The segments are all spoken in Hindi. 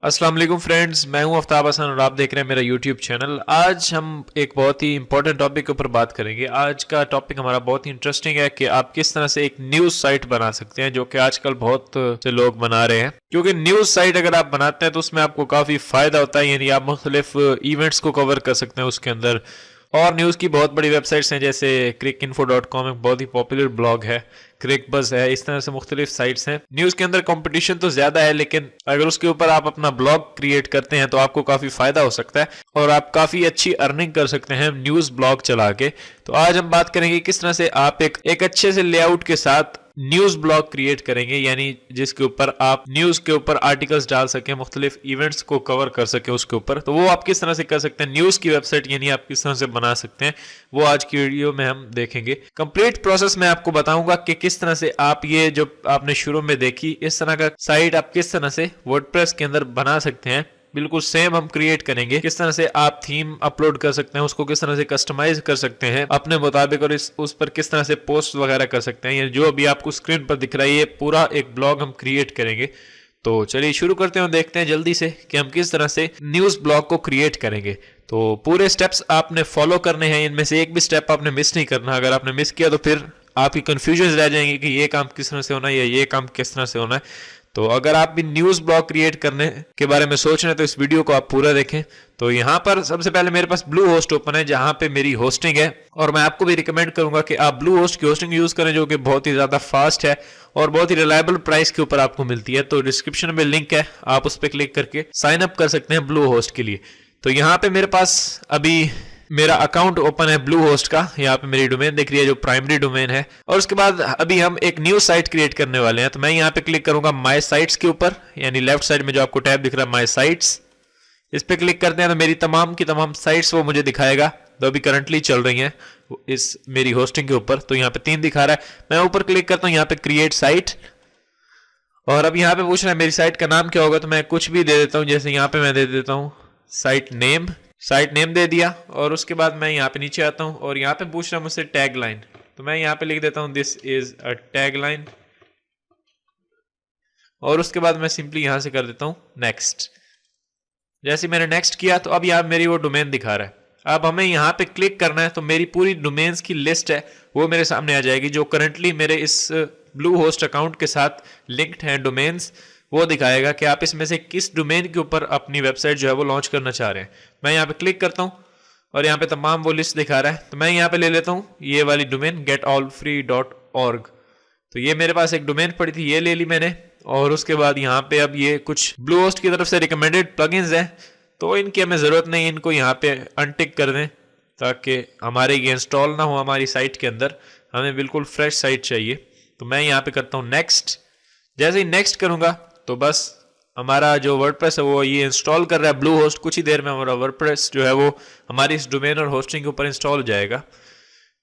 अस्सलाम वालेकुम फ्रेंड्स, मैं हूं आफ्ताब हसन और आप देख रहे हैं मेरा यूट्यूब चैनल। आज हम एक बहुत ही इंपॉर्टेंट टॉपिक के ऊपर बात करेंगे। आज का टॉपिक हमारा बहुत ही इंटरेस्टिंग है कि आप किस तरह से एक न्यूज़ साइट बना सकते हैं, जो कि आजकल बहुत से लोग बना रहे हैं। क्योंकि न्यूज़ साइट अगर आप बनाते हैं तो उसमें आपको काफ़ी फ़ायदा होता है, यानी आप मुख्तलिफ इवेंट्स को कवर कर सकते हैं उसके अंदर। और न्यूज़ की बहुत बड़ी वेबसाइट्स हैं, जैसे cricinfo.com एक बहुत ही पॉपुलर ब्लॉग है, क्रिकबज़ है, इस तरह से मुख्तलिफ साइट्स हैं। न्यूज़ के अंदर कंपटीशन तो ज़्यादा है, लेकिन अगर उसके ऊपर आप अपना ब्लॉग क्रिएट करते हैं तो आपको काफ़ी फ़ायदा हो सकता है और आप काफ़ी अच्छी अर्निंग कर सकते हैं न्यूज़ ब्लॉग चला के। तो आज हम बात करेंगे किस तरह से आप एक अच्छे से लेआउट के साथ न्यूज़ ब्लॉग क्रिएट करेंगे, यानी जिसके ऊपर आप न्यूज़ के ऊपर आर्टिकल्स डाल सकें, मुख्तलिफ इवेंट्स को कवर कर सकें उसके ऊपर। तो वो आप किस तरह से कर सकते हैं, न्यूज़ की वेबसाइट यानी आप किस तरह से बना सकते हैं, वो आज की वीडियो में हम देखेंगे। कंप्लीट प्रोसेस मैं आपको बताऊंगा कि किस तरह से आप ये जो आपने शुरू में देखी इस तरह का साइट आप किस तरह से वर्डप्रेस के अंदर बना सकते हैं। बिल्कुल सेम हम क्रिएट करेंगे, किस तरह से आप थीम अपलोड कर सकते हैं, उसको किस तरह से कस्टमाइज कर सकते हैं अपने मुताबिक, और उस पर किस तरह से पोस्ट वगैरह कर सकते हैं। ये जो अभी आपको स्क्रीन पर दिख रहा है ये पूरा एक ब्लॉग हम क्रिएट करेंगे। तो चलिए शुरू करते हैं और देखते हैं जल्दी से कि हम किस तरह से न्यूज़ ब्लॉग को क्रिएट करेंगे। तो पूरे स्टेप्स आपने फॉलो करने हैं, इनमें से एक भी स्टेप आपने मिस नहीं करना। अगर आपने मिस किया तो फिर आपकी कंफ्यूजन रह जाएंगे कि ये काम किस तरह से होना है या ये काम किस तरह से होना है। तो अगर आप भी न्यूज़ ब्लॉग क्रिएट करने के बारे में सोच रहे हैं तो इस वीडियो को आप पूरा देखें। तो यहाँ पर सबसे पहले मेरे पास ब्लू होस्ट ओपन है, जहाँ पे मेरी होस्टिंग है, और मैं आपको भी रिकमेंड करूंगा कि आप ब्लू होस्ट की होस्टिंग यूज़ करें, जो कि बहुत ही ज़्यादा फास्ट है और बहुत ही रिलायबल प्राइस के ऊपर आपको मिलती है। तो डिस्क्रिप्शन में लिंक है, आप उस पर क्लिक करके साइन अप कर सकते हैं ब्लू होस्ट के लिए। तो यहाँ पे मेरे पास अभी मेरा अकाउंट ओपन है ब्लू होस्ट का, यहाँ पे मेरी डोमेन दिख रही है जो प्राइमरी डोमेन है। और उसके बाद अभी हम एक न्यू साइट क्रिएट करने वाले हैं। तो मैं यहाँ पे क्लिक करूंगा माय साइट्स के ऊपर, यानी लेफ्ट साइड में जो आपको टैब दिख रहा है माय साइट्स, इस पे क्लिक करते हैं तो मेरी तमाम की तमाम साइट्स वो मुझे दिखाएगा जो अभी करंटली चल रही हैं इस मेरी होस्टिंग के ऊपर। तो यहाँ पे 3 दिखा रहा है। मैं ऊपर क्लिक करता हूँ यहाँ पे क्रिएट साइट, और अब यहाँ पे पूछ रहा है मेरी साइट का नाम क्या होगा। तो मैं कुछ भी दे देता हूँ, जैसे यहाँ पे मैं दे देता हूँ साइट नेम दे दिया। और उसके बाद मैं यहाँ पे नीचे आता हूँ और यहाँ पे पूछ रहा है मुझसे टैग लाइन, तो मैं यहाँ पे लिख देता हूँ this is a tag line, और उसके बाद मैं सिंपली यहाँ से कर देता हूँ नेक्स्ट। जैसे मैंने नेक्स्ट किया तो अब यहाँ मेरी वो डोमेन दिखा रहा है। अब हमें यहाँ पे क्लिक करना है तो मेरी पूरी डोमेन्स की लिस्ट है वो मेरे सामने आ जाएगी, जो करंटली मेरे इस ब्लू होस्ट अकाउंट के साथ लिंक्ड हैं डोमेन्स। वो दिखाएगा कि आप इसमें से किस डोमेन के ऊपर अपनी वेबसाइट जो है वो लॉन्च करना चाह रहे हैं। मैं यहाँ पे क्लिक करता हूँ और यहाँ पे तमाम वो लिस्ट दिखा रहा है। तो मैं यहाँ पे ले लेता हूँ ये वाली डोमेन getallfree.org। तो ये मेरे पास एक डोमेन पड़ी थी, ये ले ली मैंने। और उसके बाद यहाँ पे अब ये कुछ ब्लू होस्ट की तरफ से रिकमेंडेड प्लगइन्स हैं, तो इनकी हमें ज़रूरत नहीं, इनको यहाँ पे अनटिक कर दें ताकि हमारे ये इंस्टॉल ना हो हमारी साइट के अंदर। हमें बिल्कुल फ्रेश साइट चाहिए। तो मैं यहाँ पे करता हूँ नेक्स्ट। जैसे ही नेक्स्ट करूँगा तो बस हमारा जो वर्डप्रेस है वो ये इंस्टॉल कर रहा है ब्लू होस्ट। कुछ ही देर में हमारा वर्डप्रेस जो है वो हमारी इस डोमेन और होस्टिंग के ऊपर इंस्टॉल हो जाएगा।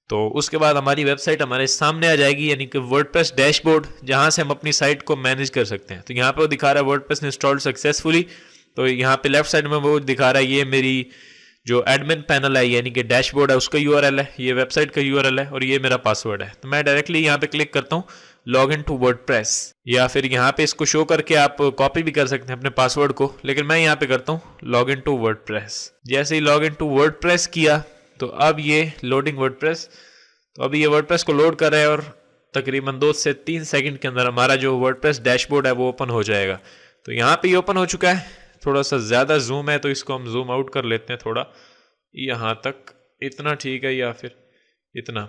तो उसके बाद हमारी वेबसाइट हमारे सामने आ जाएगी, यानी कि वर्डप्रेस डैशबोर्ड, जहां से हम अपनी साइट को मैनेज कर सकते हैं। तो यहाँ पे वो दिखा रहा है वर्डप्रेस इंस्टॉल्ड सक्सेसफुली। तो यहाँ पे लेफ्ट साइड में वो दिखा रहा है ये मेरी जो एडमिन पैनल है, यानी कि डैशबोर्ड है, उसका यूआरएल है, ये वेबसाइट का यूआरएल है, और ये मेरा पासवर्ड है। तो मैं डायरेक्टली यहाँ पे क्लिक करता हूँ लॉग इन टू वर्डप्रेस, या फिर यहाँ पे इसको शो करके आप कॉपी भी कर सकते हैं अपने पासवर्ड को, लेकिन मैं यहाँ पे करता हूँ लॉग इन टू वर्डप्रेस। जैसे ही लॉग इन टू वर्डप्रेस किया तो अब ये लोडिंग वर्डप्रेस, तो अभी ये वर्डप्रेस को लोड कर रहा है और तकरीबन 2 से 3 सेकंड के अंदर हमारा जो वर्डप्रेस डैशबोर्ड है वो ओपन हो जाएगा। तो यहाँ पे ये ओपन हो चुका है। थोड़ा सा ज़्यादा जूम है तो इसको हम जूम आउट कर लेते हैं थोड़ा, यहाँ तक, इतना ठीक है, या फिर इतना,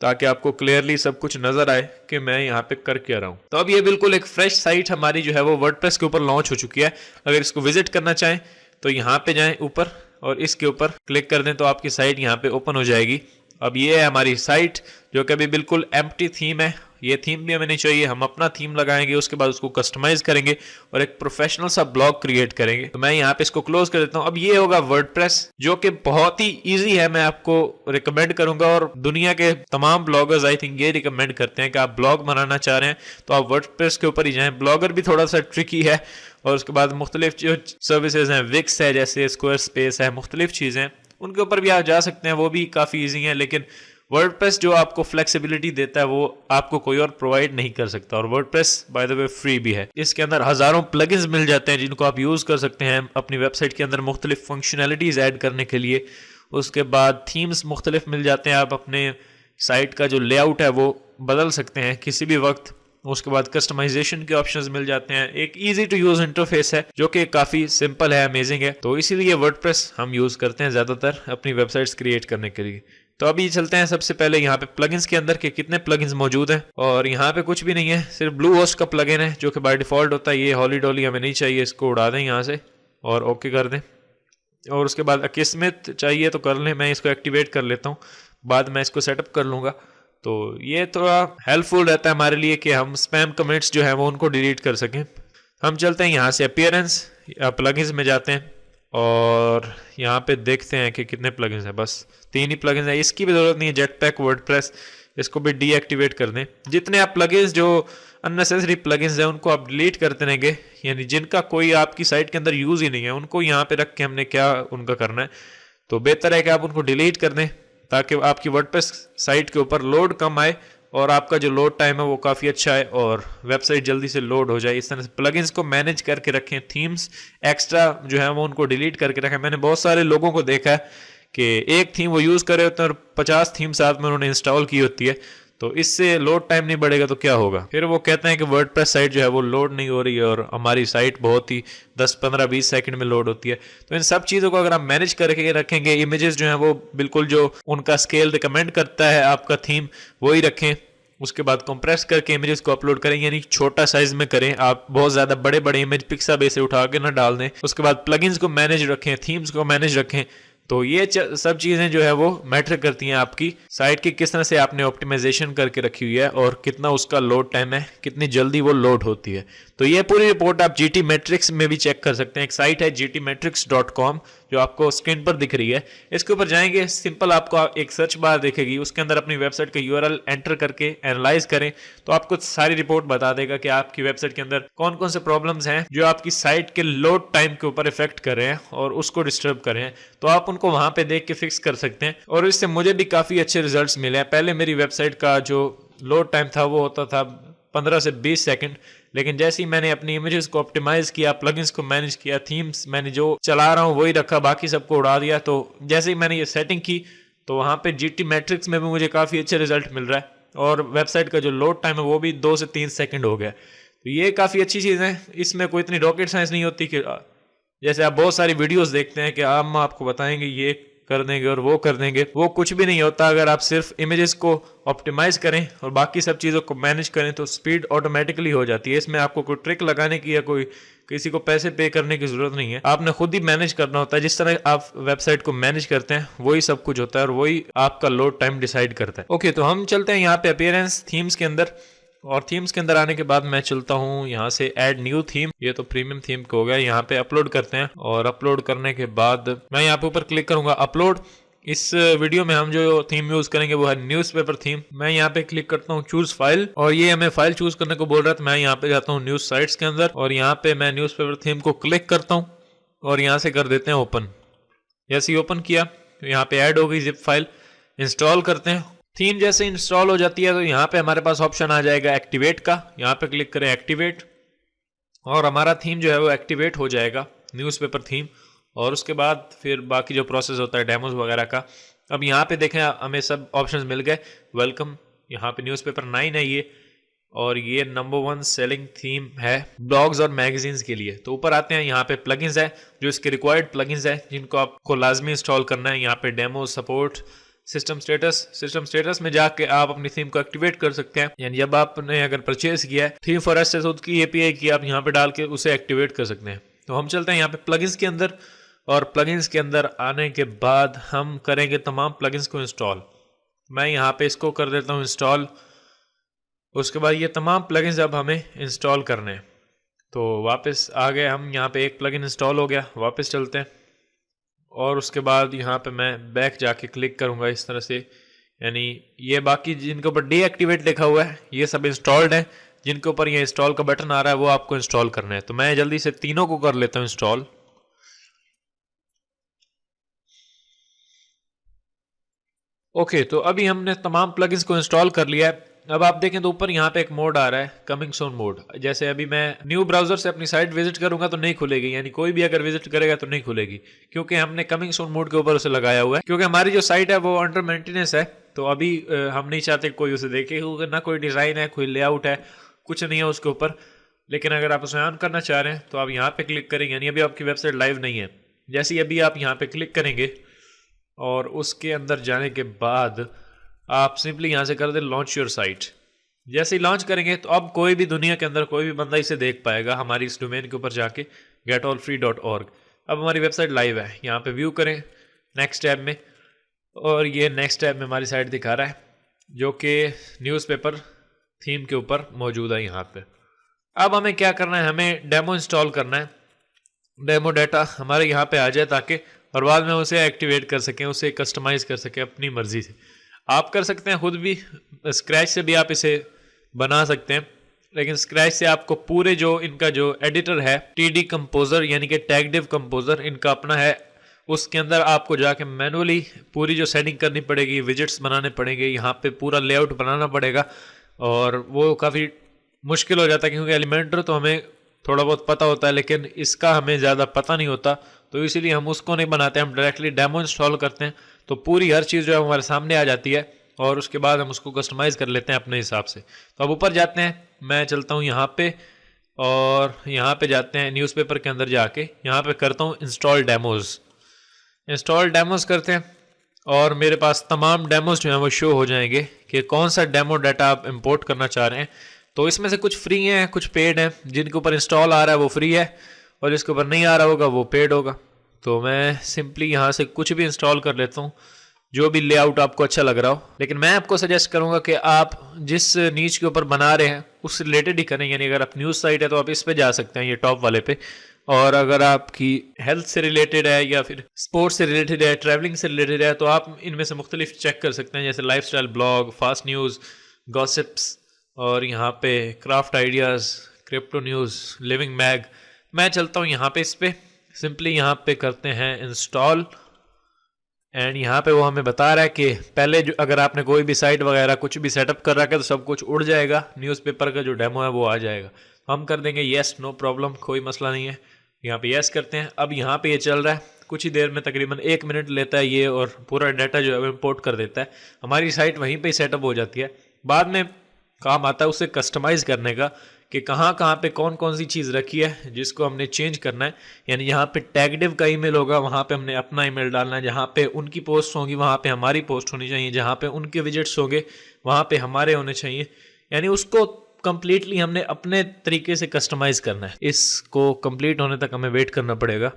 ताकि आपको क्लियरली सब कुछ नजर आए कि मैं यहाँ पे कर क्या रहा हूँ। तो अब ये बिल्कुल एक फ्रेश साइट हमारी जो है वो वर्डप्रेस के ऊपर लॉन्च हो चुकी है। अगर इसको विजिट करना चाहें तो यहाँ पे जाएं ऊपर और इसके ऊपर क्लिक कर दें तो आपकी साइट यहाँ पे ओपन हो जाएगी। अब ये है हमारी साइट, जो कि अभी बिल्कुल एम्प्टी थीम है। ये थीम भी हमें नहीं चाहिए, हम अपना थीम लगाएंगे, उसके बाद उसको कस्टमाइज करेंगे और एक प्रोफेशनल सा ब्लॉग क्रिएट करेंगे। तो मैं यहाँ पे इसको क्लोज कर देता हूँ। अब ये होगा वर्डप्रेस, जो कि बहुत ही इजी है। मैं आपको रिकमेंड करूंगा, और दुनिया के तमाम ब्लॉगर्स आई थिंक ये रिकमेंड करते हैं कि आप ब्लॉग बनाना चाह रहे हैं तो आप वर्डप्रेस के ऊपर ही जाएं। ब्लॉगर भी थोड़ा सा ट्रिकी है, और उसके बाद मुख्तलिफ जो सर्विसेज हैं, विक्स है, जैसे स्क्वायर स्पेस है, मुख्तलिफ चीज़ें, उनके ऊपर भी आप जा सकते हैं, वो भी काफ़ी ईजी हैं। लेकिन वर्डप्रेस जो आपको फ्लेक्सिबिलिटी देता है वो आपको कोई और प्रोवाइड नहीं कर सकता, और WordPress by the way free भी है। इसके अंदर हजारों प्लगइन्स मिल जाते हैं जिनको आप यूज कर सकते हैं अपनी वेबसाइट के अंदर मुख्तलिफ फंक्शनैलिटीज ऐड करने के लिए। उसके बाद थीम्स मुख्तलिफ मिल जाते हैं, आप अपने साइट का जो लेआउट है वो बदल सकते हैं किसी भी वक्त। उसके बाद कस्टमाइजेशन के ऑप्शंस मिल जाते हैं। एक इजी टू यूज इंटरफेस है जो कि काफी सिंपल है, अमेजिंग है, तो इसीलिए वर्डप्रेस हम यूज करते हैं ज्यादातर अपनी वेबसाइट्स क्रिएट करने के लिए। तो अभी चलते हैं सबसे पहले यहाँ पे प्लगइन्स के अंदर के कितने प्लगइन्स मौजूद हैं, और यहाँ पे कुछ भी नहीं है, सिर्फ ब्लू होस्ट का प्लगइन है जो कि बाय डिफॉल्ट होता है। ये हॉली डॉली हमें नहीं चाहिए, इसको उड़ा दें यहाँ से और ओके कर दें। और उसके बाद अकिस्मत चाहिए तो कर लें, मैं इसको एक्टिवेट कर लेता हूँ, बाद में इसको सेटअप कर लूँगा। तो ये थोड़ा हेल्पफुल रहता है हमारे लिए कि हम स्पैम कमेंट्स जो है वो उनको डिलीट कर सकें। हम चलते हैं यहाँ से अपीयरेंस प्लगइन्स में जाते हैं और यहाँ पे देखते हैं कि कितने प्लगइन्स हैं। बस 3 ही प्लगइन्स हैं, इसकी भी ज़रूरत नहीं है। जेटपैक वर्डप्रेस, इसको भी डीएक्टिवेट कर दें। जितने आप प्लगइन्स जो अननेसेसरी प्लगइन्स हैं उनको आप डिलीट करते रहेंगे, यानी जिनका कोई आपकी साइट के अंदर यूज़ ही नहीं है उनको यहाँ पे रख के हमने क्या उनका करना है। तो बेहतर है कि आप उनको डिलीट कर दें ताकि आपकी वर्डप्रेस साइट के ऊपर लोड कम आए और आपका जो लोड टाइम है वो काफ़ी अच्छा है और वेबसाइट जल्दी से लोड हो जाए। इस तरह से प्लगइन्स को मैनेज करके रखें। थीम्स एक्स्ट्रा जो है वो उनको डिलीट करके रखें। मैंने बहुत सारे लोगों को देखा है कि एक थीम वो यूज़ कर रहे होते हैं और 50 थीम साथ में उन्होंने इंस्टॉल की होती है, तो इससे लोड टाइम नहीं बढ़ेगा तो क्या होगा। फिर वो कहते हैं कि वर्डप्रेस साइट जो है वो लोड नहीं हो रही है और हमारी साइट बहुत ही 10, 15, 20 सेकंड में लोड होती है। तो इन सब चीज़ों को अगर आप मैनेज करके रखेंगे, इमेजेस जो हैं वो बिल्कुल जो उनका स्केल रिकमेंड करता है आपका थीम वही रखें। उसके बाद कंप्रेस करके इमेजेस को अपलोड करें, यानी छोटा साइज में करें। आप बहुत ज़्यादा बड़े बड़े इमेज पिक्साबे से उठा के ना डाल दें। उसके बाद प्लगइन्स को मैनेज रखें, थीम्स को मैनेज रखें। तो ये सब चीज़ें जो है वो मैटर करती हैं आपकी साइट की किस तरह से आपने ऑप्टिमाइजेशन करके रखी हुई है और कितना उसका लोड टाइम है, कितनी जल्दी वो लोड होती है। तो ये पूरी रिपोर्ट आप जीटी मैट्रिक्स में भी चेक कर सकते हैं। एक साइट है gtmetrics.com जो आपको स्क्रीन पर दिख रही है। इसके ऊपर जाएंगे, सिंपल आपको एक सर्च बार दिखेगी, उसके अंदर अपनी वेबसाइट का यूआरएल एंटर करके एनालाइज करें तो आपको सारी रिपोर्ट बता देगा कि आपकी वेबसाइट के अंदर कौन कौन से प्रॉब्लम्स हैं जो आपकी साइट के लोड टाइम के ऊपर इफेक्ट कर रहे हैं और उसको डिस्टर्ब कर रहे हैं। तो आप उनको वहां पे देख के फिक्स कर सकते हैं और इससे मुझे भी काफ़ी अच्छे रिजल्ट्स मिले हैं। पहले मेरी वेबसाइट का जो लोड टाइम था वो होता था 15 से 20 सेकंड, लेकिन जैसे ही मैंने अपनी इमेजेस को ऑप्टिमाइज किया, प्लगइन्स को मैनेज किया, थीम्स मैंने जो चला रहा हूँ वही रखा, बाकी सबको उड़ा दिया, तो जैसे ही मैंने ये सेटिंग की तो वहाँ पे जीटी मैट्रिक्स में भी मुझे काफ़ी अच्छे रिजल्ट मिल रहा है और वेबसाइट का जो लोड टाइम है वो भी 2 से 3 सेकंड हो गया। तो ये काफ़ी अच्छी चीज़ है। इसमें कोई इतनी रॉकेट साइंस नहीं होती कि जैसे आप बहुत सारी वीडियोस देखते हैं कि हम आपको बताएंगे ये कर देंगे और वो कर देंगे, वो कुछ भी नहीं होता। अगर आप सिर्फ इमेजेस को ऑप्टिमाइज करें और बाकी सब चीज़ों को मैनेज करें तो स्पीड ऑटोमेटिकली हो जाती है। इसमें आपको कोई ट्रिक लगाने की या कोई किसी को पैसे पे करने की जरूरत नहीं है, आपने खुद ही मैनेज करना होता है। जिस तरह आप वेबसाइट को मैनेज करते हैं वही सब कुछ होता है और वही आपका लोड टाइम डिसाइड करता है। ओके, तो हम चलते हैं यहाँ पे अपीयरेंस थीम्स के अंदर, और थीम्स के अंदर आने के बाद मैं चलता हूँ यहाँ से ऐड न्यू थीम। ये तो प्रीमियम थीम का हो गया। यहाँ पे अपलोड करते हैं और अपलोड करने के बाद मैं यहाँ पे ऊपर क्लिक करूंगा अपलोड। इस वीडियो में हम जो थीम यूज करेंगे वो है न्यूज़पेपर थीम। मैं यहाँ पे क्लिक करता हूँ चूज फाइल और ये हमें फाइल चूज करने को बोल रहा था। मैं यहाँ पे जाता हूँ न्यूज साइट्स के अंदर और यहाँ पे मैं न्यूज़पेपर थीम को क्लिक करता हूँ और यहाँ से कर देते हैं ओपन। जैसे ही ओपन किया तो यहाँ पे ऐड हो गई जिप फाइल। इंस्टॉल करते हैं। थीम जैसे इंस्टॉल हो जाती है तो यहाँ पे हमारे पास ऑप्शन आ जाएगा एक्टिवेट का। यहाँ पे क्लिक करें एक्टिवेट और हमारा थीम जो है वो एक्टिवेट हो जाएगा, न्यूज़पेपर थीम। और उसके बाद फिर बाकी जो प्रोसेस होता है डेमोज वगैरह का। अब यहाँ पे देखें हमें सब ऑप्शंस मिल गए। वेलकम, यहाँ पे न्यूज़पेपर 9 है ये, और ये नंबर 1 सेलिंग थीम है ब्लॉग्स और मैगजीन्स के लिए। तो ऊपर आते हैं, यहाँ पे प्लगइन्स है जो इसके रिक्वायर्ड प्लगइन्स है जिनको आपको लाजमी इंस्टॉल करना है। यहाँ पे डेमो, सपोर्ट, सिस्टम स्टेटस में जाके आप अपनी थीम को एक्टिवेट कर सकते हैं। यानी जब आपने अगर परचेज किया है थीम फॉर एस की एपीआई की, आप यहाँ पे डाल के उसे एक्टिवेट कर सकते हैं। तो हम चलते हैं यहाँ पे प्लगइन्स के अंदर और प्लगइन्स के अंदर आने के बाद हम करेंगे तमाम प्लगइन्स को इंस्टॉल। मैं यहाँ पे इसको कर देता हूँ इंस्टॉल। उसके बाद ये तमाम प्लगइन्स अब हमें इंस्टॉल करने हैं। तो वापस आ गए हम, यहाँ पे एक प्लगइन इंस्टॉल हो गया। वापस चलते हैं और उसके बाद यहाँ पे मैं बैक जाके क्लिक करूँगा इस तरह से। यानी ये बाकी जिनके ऊपर डीएक्टिवेट लिखा हुआ है ये सब इंस्टॉल्ड है, जिनके ऊपर ये इंस्टॉल का बटन आ रहा है वो आपको इंस्टॉल करना है। तो मैं जल्दी से तीनों को कर लेता हूँ इंस्टॉल। ओके, तो अभी हमने तमाम प्लगइन्स को इंस्टॉल कर लिया है। अब आप देखें तो ऊपर यहाँ पे एक मोड आ रहा है, कमिंग सून मोड। जैसे अभी मैं न्यू ब्राउजर से अपनी साइट विजिट करूंगा तो नहीं खुलेगी, यानी कोई भी अगर विजिट करेगा तो नहीं खुलेगी, क्योंकि हमने कमिंग सून मोड के ऊपर उसे लगाया हुआ है। क्योंकि हमारी जो साइट है वो अंडर मेंटेनेंस है, तो अभी हम नहीं चाहते कोई उसे देखे, क्योंकि ना कोई डिज़ाइन है, कोई लेआउट है, कुछ नहीं है उसके ऊपर। लेकिन अगर आप उसे ऑन करना चाह रहे हैं तो आप यहाँ पे क्लिक करेंगे, यानी अभी आपकी वेबसाइट लाइव नहीं है। जैसे ही अभी आप यहाँ पे क्लिक करेंगे और उसके अंदर जाने के बाद आप सिंपली यहाँ से कर दें लॉन्च योर साइट। जैसे ही लॉन्च करेंगे तो अब कोई भी दुनिया के अंदर कोई भी बंदा इसे देख पाएगा हमारी इस डोमेन के ऊपर जाके getallfree.org। अब हमारी वेबसाइट लाइव है, यहाँ पे व्यू करें नेक्स्ट टैब में, और ये नेक्स्ट टैब में हमारी साइट दिखा रहा है जो कि न्यूज़पेपर थीम के ऊपर मौजूद है यहाँ पे। अब हमें क्या करना है, हमें डेमो इंस्टॉल करना है। डेमो डाटा हमारे यहाँ पे आ जाए ताकि और बाद में उसे एक्टिवेट कर सकें, उसे कस्टमाइज़ कर सकें अपनी मर्ज़ी से। आप कर सकते हैं खुद भी, स्क्रैच से भी आप इसे बना सकते हैं, लेकिन स्क्रैच से आपको पूरे जो इनका जो एडिटर है TD कंपोजर यानी कि टैगडिव कंपोजर इनका अपना है, उसके अंदर आपको जाके मैनुअली पूरी जो सेटिंग करनी पड़ेगी, विजिट्स बनाने पड़ेंगे, यहाँ पे पूरा लेआउट बनाना पड़ेगा, और वो काफ़ी मुश्किल हो जाता है क्योंकि एलिमेंटर तो हमें थोड़ा बहुत पता होता है लेकिन इसका हमें ज़्यादा पता नहीं होता, तो इसीलिए हम उसको नहीं बनाते, हम डायरेक्टली डेमो इंस्टॉल करते हैं। तो पूरी हर चीज़ जो है हमारे सामने आ जाती है और उसके बाद हम उसको कस्टमाइज़ कर लेते हैं अपने हिसाब से। तो अब ऊपर जाते हैं, मैं चलता हूँ यहाँ पे और यहाँ पे जाते हैं न्यूज़पेपर के अंदर जाके यहाँ पे करता हूँ इंस्टॉल डेमोज़। इंस्टॉल डेमोज़ करते हैं और मेरे पास तमाम डेमोज़ जो हैं वो शो हो जाएंगे कि कौन सा डेमो डाटा आप इंपोर्ट करना चाह रहे हैं। तो इसमें से कुछ फ्री हैं, कुछ पेड हैं। जिनके ऊपर इंस्टॉल आ रहा है वो फ्री है और जिसके ऊपर नहीं आ रहा होगा वो पेड होगा। तो मैं सिंपली यहाँ से कुछ भी इंस्टॉल कर लेता हूँ, जो भी लेआउट आपको अच्छा लग रहा हो। लेकिन मैं आपको सजेस्ट करूँगा कि आप जिस नीच के ऊपर बना रहे हैं उससे रिलेटेड ही करें, यानी अगर आप न्यूज़ साइट है तो आप इस पे जा सकते हैं, ये टॉप वाले पे। और अगर आपकी हेल्थ से रिलेटेड है या फिर स्पोर्ट्स से रिलेटेड है, ट्रैवलिंग से रिलेटेड है, तो आप इनमें से मुख्तलिफ चेक कर सकते हैं, जैसे lifestyle blog, fast news, gossips, और यहाँ पे craft ideas, crypto news, living mag. मैं चलता हूँ यहाँ पे, इस पे सिंपली यहाँ पे करते हैं इंस्टॉल, एंड यहाँ पे वो हमें बता रहा है कि पहले जो अगर आपने कोई भी साइट वगैरह कुछ भी सेटअप कर रखा है तो सब कुछ उड़ जाएगा, न्यूज़पेपर का जो डेमो है वो आ जाएगा। हम कर देंगे येस, नो प्रॉब्लम, कोई मसला नहीं है। यहाँ पे येस करते हैं। अब यहाँ पे ये चल रहा है, कुछ ही देर में तकरीबन 1 मिनट लेता है ये, और पूरा डाटा जो है वो इम्पोर्ट कर देता है। हमारी साइट वहीं पे सेटअप हो जाती है। बाद में काम आता है उसे कस्टमाइज़ करने का कि कहाँ कहाँ पे कौन कौन सी चीज़ रखी है जिसको हमने चेंज करना है। यानी यहाँ पे टैगडिव का ईमेल होगा, वहाँ पे हमने अपना ईमेल डालना है। जहाँ पे उनकी पोस्ट होंगी वहाँ पे हमारी पोस्ट होनी चाहिए। जहाँ पे उनके विजिट्स होंगे वहाँ पे हमारे होने चाहिए। यानी उसको कंप्लीटली हमने अपने तरीके से कस्टमाइज़ करना है। इसको कंप्लीट होने तक हमें वेट करना पड़ेगा।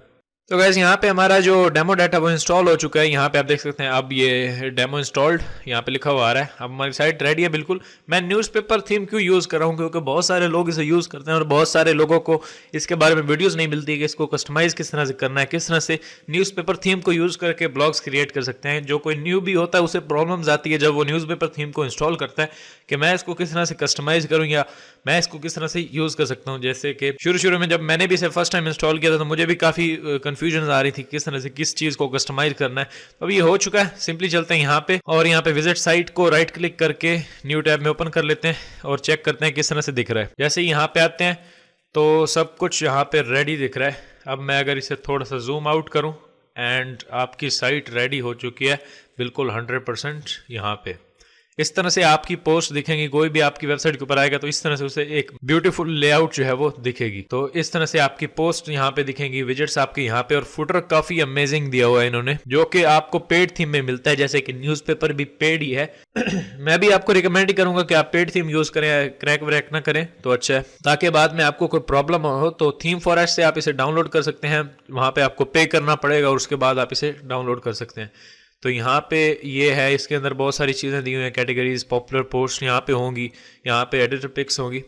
तो गैस यहाँ पे हमारा जो डेमो डाटा वो इंस्टॉल हो चुका है। यहाँ पे आप देख सकते हैं अब ये डेमो इंस्टॉल्ड यहाँ पे लिखा हुआ आ रहा है। अब हमारी साइट रेडी है बिल्कुल। मैं न्यूज़पेपर थीम क्यों यूज़ कर रहा हूँ, क्योंकि बहुत सारे लोग इसे यूज़ करते हैं और बहुत सारे लोगों को इसके बारे में वीडियोज़ नहीं मिलती कि इसको कस्टमाइज़ किस तरह से करना है, किस तरह से न्यूज़पेपर थीम को यूज़ करके ब्लॉग्स क्रिएट कर सकते हैं। जो कोई न्यू भी होता है उसे प्रॉब्लम्स आती है जब वो न्यूज़पेपर थीम को इंस्टॉल करता है कि मैं इसको किस तरह से कस्टमाइज़ करूँ या मैं इसको किस तरह से यूज़ कर सकता हूँ। जैसे कि शुरू में जब मैंने भी इसे फर्स्ट टाइम इंस्टॉल किया था तो मुझे भी काफ़ी कन्फ्यूजन आ रही थी किस तरह से किस चीज़ को कस्टमाइज करना है। तो अब ये हो चुका है। सिंपली चलते हैं यहाँ पे और यहाँ पे विजिट साइट को राइट क्लिक करके न्यू टैब में ओपन कर लेते हैं और चेक करते हैं किस तरह से दिख रहा है। जैसे ही यहाँ पे आते हैं तो सब कुछ यहाँ पे रेडी दिख रहा है। अब मैं अगर इसे थोड़ा सा जूम आउट करूँ एंड आपकी साइट रेडी हो चुकी है बिल्कुल 100% यहाँ पे। इस तरह से आपकी पोस्ट दिखेंगी। कोई भी आपकी वेबसाइट के ऊपर आएगा तो इस तरह से उसे एक ब्यूटीफुल लेआउट जो है वो दिखेगी। तो इस तरह से आपकी पोस्ट यहाँ पे दिखेंगी, विजिट्स आपके यहाँ पे, और फुटर काफी अमेजिंग दिया हुआ है इन्होंने, जो कि आपको पेड थीम में मिलता है। जैसे कि न्यूज़पेपर भी पेड ही है। मैं भी आपको रिकमेंड ही करूंगा कि आप पेड थीम यूज करें, क्रैक व्रैक ना करें तो अच्छा है, ताकि बाद में आपको कोई प्रॉब्लम हो तो थीम फॉरेस्ट से आप इसे डाउनलोड कर सकते हैं। वहां पे आपको पे करना पड़ेगा और उसके बाद आप इसे डाउनलोड कर सकते हैं। तो यहाँ पे ये है, इसके अंदर बहुत सारी चीज़ें दी हुई हैं। कैटेगरीज, पॉपुलर पोस्ट यहाँ पे होंगी, यहाँ पे एडिटर पिक्स होंगी,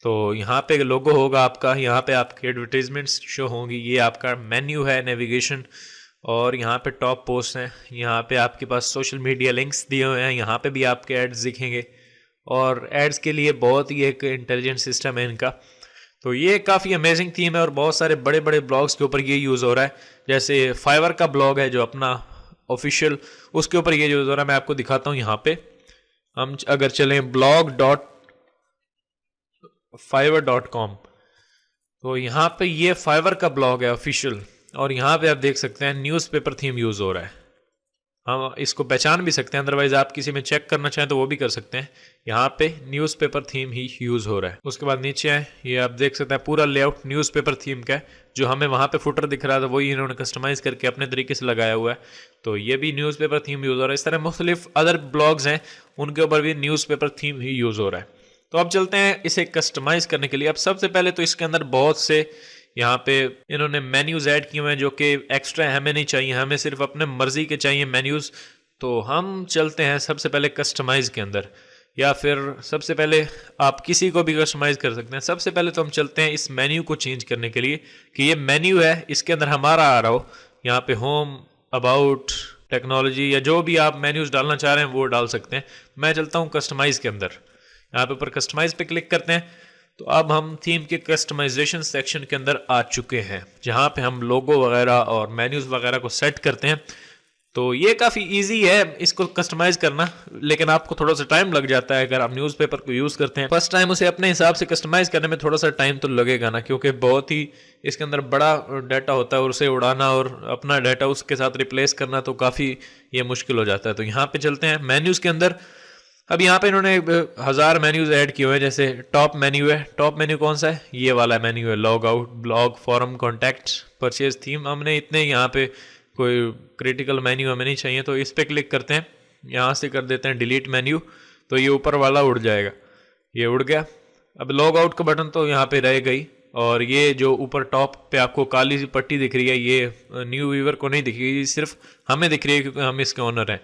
तो यहाँ पे लोगो होगा आपका, यहाँ पे आपके एडवर्टीजमेंट्स शो होंगी, ये आपका मेन्यू है, नेविगेशन, और यहाँ पे टॉप पोस्ट हैं। यहाँ पे आपके पास सोशल मीडिया लिंक्स दिए हुए हैं, यहाँ पे भी आपके एड्स दिखेंगे, और एड्स के लिए बहुत ही एक इंटेलिजेंट सिस्टम है इनका। तो ये काफ़ी अमेजिंग थीम है और बहुत सारे बड़े बड़े ब्लॉग्स के ऊपर ये यूज़ हो रहा है। जैसे फाइवर का ब्लॉग है जो अपना ऑफिशियल, उसके ऊपर ये जो ज़रा मैं आपको दिखाता हूँ। यहाँ पे हम अगर चलें blog.fiverr.com, तो यहाँ पे ये फाइवर का ब्लॉग है ऑफिशियल, और यहाँ पे आप देख सकते हैं न्यूज़पेपर थीम यूज़ हो रहा है। हम इसको पहचान भी सकते हैं, अदरवाइज आप किसी में चेक करना चाहें तो वो भी कर सकते हैं। यहाँ पे न्यूज़पेपर थीम ही यूज़ हो रहा है। उसके बाद नीचे आए, ये आप देख सकते हैं पूरा लेआउट न्यूज़पेपर थीम का है। जो हमें वहाँ पे फुटर दिख रहा था वही इन्होंने कस्टमाइज करके अपने तरीके से लगाया हुआ है। तो ये भी न्यूज़पेपर थीम यूज़ हो रहा है। इस तरह मुख्तलिफ अदर ब्लॉग्स हैं, उनके ऊपर भी न्यूज़पेपर थीम ही यूज़ हो रहा है। तो अब चलते हैं इसे कस्टमाइज करने के लिए। अब सबसे पहले तो इसके अंदर बहुत से यहाँ पे इन्होंने मेन्यूज ऐड किए हुए हैं जो कि एक्स्ट्रा हमें नहीं चाहिए, हमें सिर्फ अपने मर्जी के चाहिए मेन्यूज। तो हम चलते हैं सबसे पहले कस्टमाइज के अंदर, या फिर सबसे पहले आप किसी को भी कस्टमाइज कर सकते हैं। सबसे पहले तो हम चलते हैं इस मेन्यू को चेंज करने के लिए कि ये मेन्यू है इसके अंदर हमारा आ रहा हो। यहाँ पे होम, अबाउट, टेक्नोलॉजी या जो भी आप मेन्यूज डालना चाह रहे हैं वो डाल सकते हैं। मैं चलता हूँ कस्टमाइज के अंदर, यहाँ पे ऊपर कस्टमाइज पे क्लिक करते हैं। तो अब हम थीम के कस्टमाइजेशन सेक्शन के अंदर आ चुके हैं, जहाँ पे हम लोगो वगैरह और मेन्यूज वगैरह को सेट करते हैं। तो ये काफ़ी इजी है इसको कस्टमाइज करना, लेकिन आपको थोड़ा सा टाइम लग जाता है अगर आप न्यूज़पेपर को यूज़ करते हैं। फर्स्ट टाइम उसे अपने हिसाब से कस्टमाइज करने में थोड़ा सा टाइम तो लगेगा ना, क्योंकि बहुत ही इसके अंदर बड़ा डाटा होता है और उसे उड़ाना और अपना डाटा उसके साथ रिप्लेस करना तो काफ़ी ये मुश्किल हो जाता है। तो यहाँ पे चलते हैं मेन्यूज़ के अंदर। अब यहाँ पे इन्होंने 1000 मेन्यूज ऐड किए हुए हैं। जैसे टॉप मेन्यू है, टॉप मेन्यू कौन सा है? ये वाला मेन्यू है, log out, blog, forum, contact, purchase, theme. हमने इतने यहाँ पे कोई क्रिटिकल मेन्यू हमें नहीं चाहिए, तो इस पर क्लिक करते हैं। यहाँ से कर देते हैं डिलीट मेन्यू, तो ये ऊपर वाला उड़ जाएगा, ये उड़ गया। अब लॉग आउट का बटन तो यहाँ पे रह गई, और ये जो ऊपर टॉप पे आपको काली सी पट्टी दिख रही है ये न्यू व्यूअर को नहीं दिख रही, सिर्फ हमें दिख रही है क्योंकि हम इसके ओनर हैं।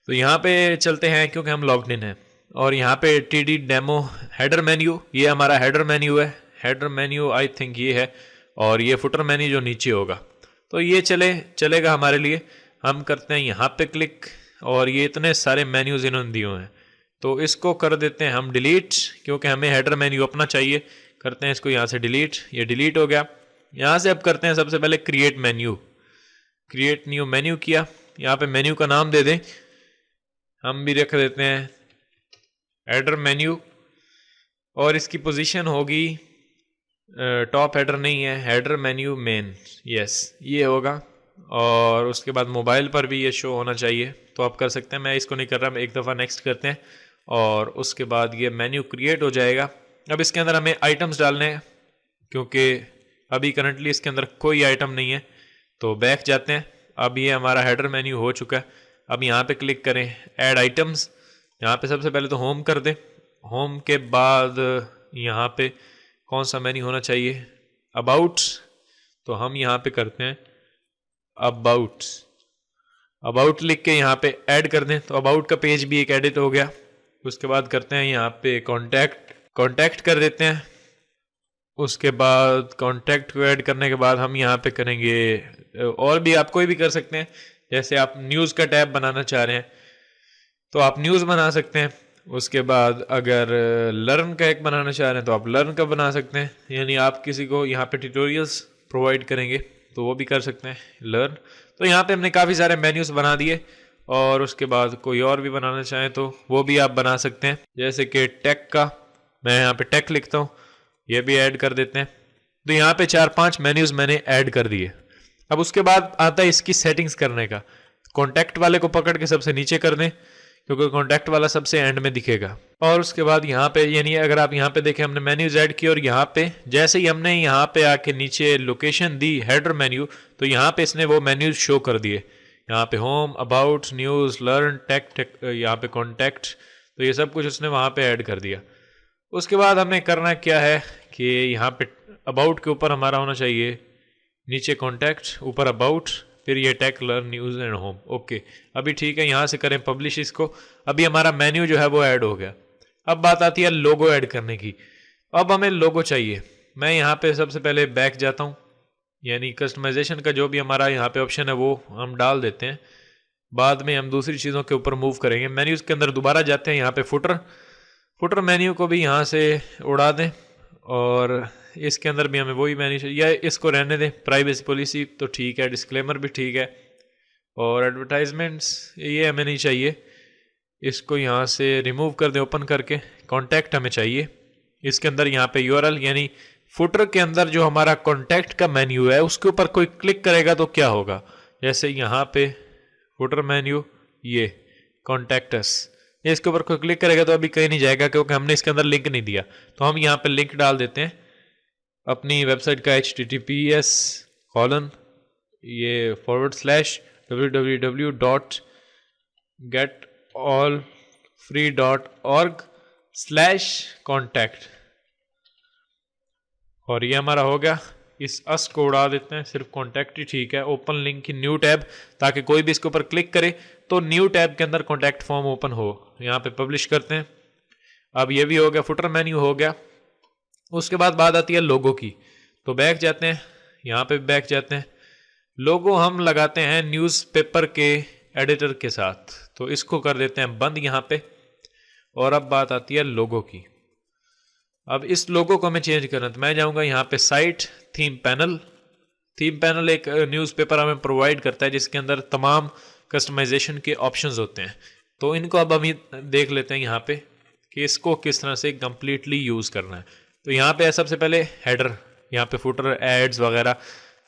तो यहाँ पे चलते हैं क्योंकि हम लॉग्ड इन हैं, और यहाँ पे टीडी डेमो हेडर मेन्यू, ये हमारा हेडर मेन्यू है। हेडर मेन्यू आई थिंक ये है, और ये फुटर मेन्यू जो नीचे होगा, तो ये चलेगा हमारे लिए। हम करते हैं यहाँ पे क्लिक, और ये इतने सारे मेन्यूज इन्होंने दिए हुए हैं, तो इसको कर देते हैं हम डिलीट, क्योंकि हमें हेडर मेन्यू अपना चाहिए। करते हैं इसको यहाँ से डिलीट, ये डिलीट हो गया। यहाँ से अब करते हैं सबसे पहले create menu, create new menu किया। यहाँ पे मेन्यू का नाम दे दें, हम भी रख देते हैं हेडर मेन्यू, और इसकी पोजीशन होगी टॉप हेडर नहीं है, हेडर मेन्यू मेन, यस ये होगा। और उसके बाद मोबाइल पर भी ये शो होना चाहिए, तो आप कर सकते हैं। मैं इसको नहीं कर रहा, मैं एक दफ़ा नेक्स्ट करते हैं, और उसके बाद ये मेन्यू क्रिएट हो जाएगा। अब इसके अंदर हमें आइटम्स डालने हैं, क्योंकि अभी करंटली इसके अंदर कोई आइटम नहीं है, तो बैक जाते हैं। अब ये हमारा हेडर मेन्यू हो चुका है। अब यहाँ पे क्लिक करें ऐड आइटम्स, यहाँ पे सबसे पहले तो होम कर दें। होम के बाद यहाँ पे कौन सा मेन्यू होना चाहिए? अबाउट, तो हम यहाँ पे करते हैं अबाउट, अबाउट लिख के यहाँ पे ऐड कर दें, तो अबाउट का पेज भी एक एडिट हो गया। उसके बाद करते हैं यहाँ पे कॉन्टैक्ट कर देते हैं। उसके बाद कॉन्टैक्ट को ऐड करने के बाद हम यहाँ पे करेंगे, और भी आप कोई भी कर सकते हैं। जैसे आप न्यूज़ का टैब बनाना चाह रहे हैं तो आप न्यूज़ बना सकते हैं। उसके बाद अगर लर्न का एक बनाना चाह रहे हैं तो आप लर्न का बना सकते हैं, यानी आप किसी को यहाँ पे ट्यूटोरियल्स प्रोवाइड करेंगे तो वो भी कर सकते हैं लर्न। तो यहाँ पे हमने काफ़ी सारे मेन्यूज़ बना दिए, और उसके बाद कोई और भी बनाना चाहें तो वो भी आप बना सकते हैं। जैसे कि टेक का, मैं यहाँ पे टेक लिखता हूँ, ये भी ऐड कर देते हैं। तो यहाँ पे 4-5 मेन्यूज़ मैंने ऐड कर दिए। अब उसके बाद आता है इसकी सेटिंग्स करने का। कॉन्टैक्ट वाले को पकड़ के सबसे नीचे कर दें, क्योंकि कॉन्टैक्ट वाला सबसे एंड में दिखेगा। और उसके बाद यहाँ पे, यानी अगर आप यहाँ पे देखें हमने मेन्यूज ऐड किए, और यहाँ पे जैसे ही हमने यहाँ पे आके नीचे लोकेशन दी हेडर मेन्यू, तो यहाँ पे इसने वो मेन्यूज शो कर दिए। यहाँ पे home, about, news, learn, tech, यहाँ पे कॉन्टैक्ट, तो ये सब कुछ उसने वहाँ पे ऐड कर दिया। उसके बाद हमें करना क्या है कि यहाँ पे अबाउट के ऊपर हमारा होना चाहिए नीचे कॉन्टैक्ट, ऊपर अबाउट, फिर ये tech, learn, news and home. Okay, अभी ठीक है। यहाँ से करें पब्लिश इसको। अभी हमारा मेन्यू जो है वो ऐड हो गया। अब बात आती है लोगो ऐड करने की। अब हमें लोगो चाहिए। मैं यहाँ पे सबसे पहले बैक जाता हूँ, यानी कस्टमाइजेशन का जो भी हमारा यहाँ पे ऑप्शन है वो हम डाल देते हैं, बाद में हम दूसरी चीज़ों के ऊपर मूव करेंगे। मेन्यूज़ के अंदर दोबारा जाते हैं, यहाँ पे फुटर मेन्यू को भी यहाँ से उड़ा दें, और इसके अंदर भी हमें वही मेन्यू चाहिए, या इसको रहने दें, प्राइवेसी पॉलिसी तो ठीक है, डिस्क्लेमर भी ठीक है, और एडवर्टाइजमेंट्स ये हमें नहीं चाहिए, इसको यहाँ से रिमूव कर दें ओपन करके। कॉन्टैक्ट हमें चाहिए, इसके अंदर यहाँ पे यूआरएल यानी फुटर के अंदर जो हमारा कॉन्टैक्ट का मेन्यू है उसके ऊपर कोई क्लिक करेगा तो क्या होगा, जैसे यहाँ पे फुटर मेन्यू, ये कॉन्टैक्ट अस, इसके ऊपर कोई क्लिक करेगा तो अभी कहीं नहीं जाएगा क्योंकि हमने इसके अंदर लिंक नहीं दिया। तो हम यहाँ पे लिंक डाल देते हैं अपनी वेबसाइट का, https://www.getallfree.org/contact, और ये हमारा हो गया। इस अस को उड़ा देते हैं, सिर्फ कॉन्टैक्ट ही ठीक है। ओपन लिंक की न्यू टैब, ताकि कोई भी इसके ऊपर क्लिक करे तो न्यू टैब के अंदर कॉन्टैक्ट फॉर्म ओपन हो। यहाँ पे पब्लिश करते हैं। अब ये भी हो गया, फुटर मेन्यू हो गया। उसके बाद बात आती है लोगो की, तो बैक जाते हैं, यहाँ पे बैक जाते हैं। लोगो हम लगाते हैं न्यूज़पेपर के एडिटर के साथ, तो इसको कर देते हैं बंद यहाँ पे। और अब बात आती है लोगो की। अब इस लोगो को हमें चेंज करना, तो मैं जाऊँगा यहाँ पे site theme panel. Theme panel एक न्यूज़पेपर हमें प्रोवाइड करता है जिसके अंदर तमाम कस्टमाइजेशन के ऑप्शंस होते हैं। तो इनको अब हम देख लेते हैं यहाँ पे कि इसको किस तरह से कम्प्लीटली यूज़ करना है। तो यहाँ पे सबसे पहले हेडर, यहाँ पे फुटर, एड्स वगैरह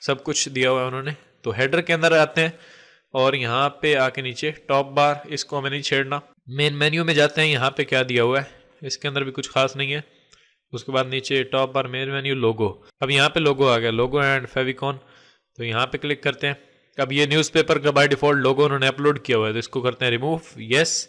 सब कुछ दिया हुआ है उन्होंने। तो हेडर के अंदर आते हैं और यहाँ पे आके नीचे टॉप बार, इसको हमें नहीं छेड़ना। मेन मेन्यू में जाते हैं, यहाँ पे क्या दिया हुआ है, इसके अंदर भी कुछ खास नहीं है। उसके बाद नीचे टॉप बार, मेन मेन्यू, लोगो। अब यहाँ पे लोगो आ गया, लोगो एंड फेविकॉन, तो यहाँ पे क्लिक करते हैं। अब ये न्यूज़पेपर का बाय डिफॉल्ट लोगो उन्होंने अपलोड किया हुआ है, तो इसको करते हैं रिमूव, यस।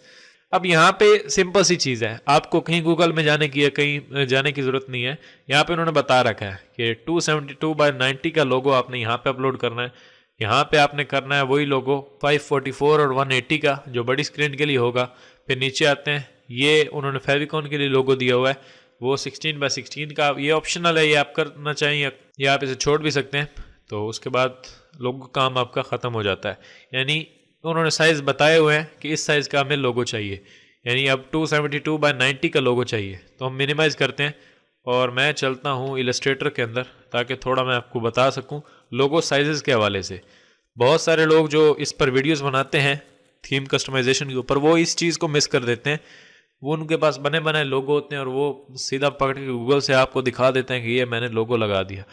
अब यहाँ पे सिंपल सी चीज़ है, आपको कहीं गूगल में जाने की या कहीं जाने की ज़रूरत नहीं है। यहाँ पे उन्होंने बता रखा है कि 272x90 का लोगो आपने यहाँ पे अपलोड करना है। यहाँ पे आपने करना है वही लोगो 544 और 180 का जो बड़ी स्क्रीन के लिए होगा। फिर नीचे आते हैं, ये उन्होंने फेविकॉन के लिए लोगो दिया हुआ है, वो 16x16 का। ये ऑप्शनल है, ये आप करना चाहिए या आप इसे छोड़ भी सकते हैं। तो उसके बाद लोगो काम आपका ख़त्म हो जाता है। यानी उन्होंने साइज़ बताए हुए हैं कि इस साइज़ का हमें लोगो चाहिए, यानी अब 272x90 का लोगो चाहिए। तो हम मिनिमाइज़ करते हैं और मैं चलता हूँ इलस्ट्रेटर के अंदर ताकि थोड़ा मैं आपको बता सकूँ लोगो साइज़ के हवाले से। बहुत सारे लोग जो इस पर वीडियोस बनाते हैं थीम कस्टमाइजेशन के ऊपर, वो इस चीज़ को मिस कर देते हैं। वो उनके पास बने बनाए लोगो होते हैं और वो सीधा पकड़ के गूगल से आपको दिखा देते हैं कि ये मैंने लोगो लगा दिया।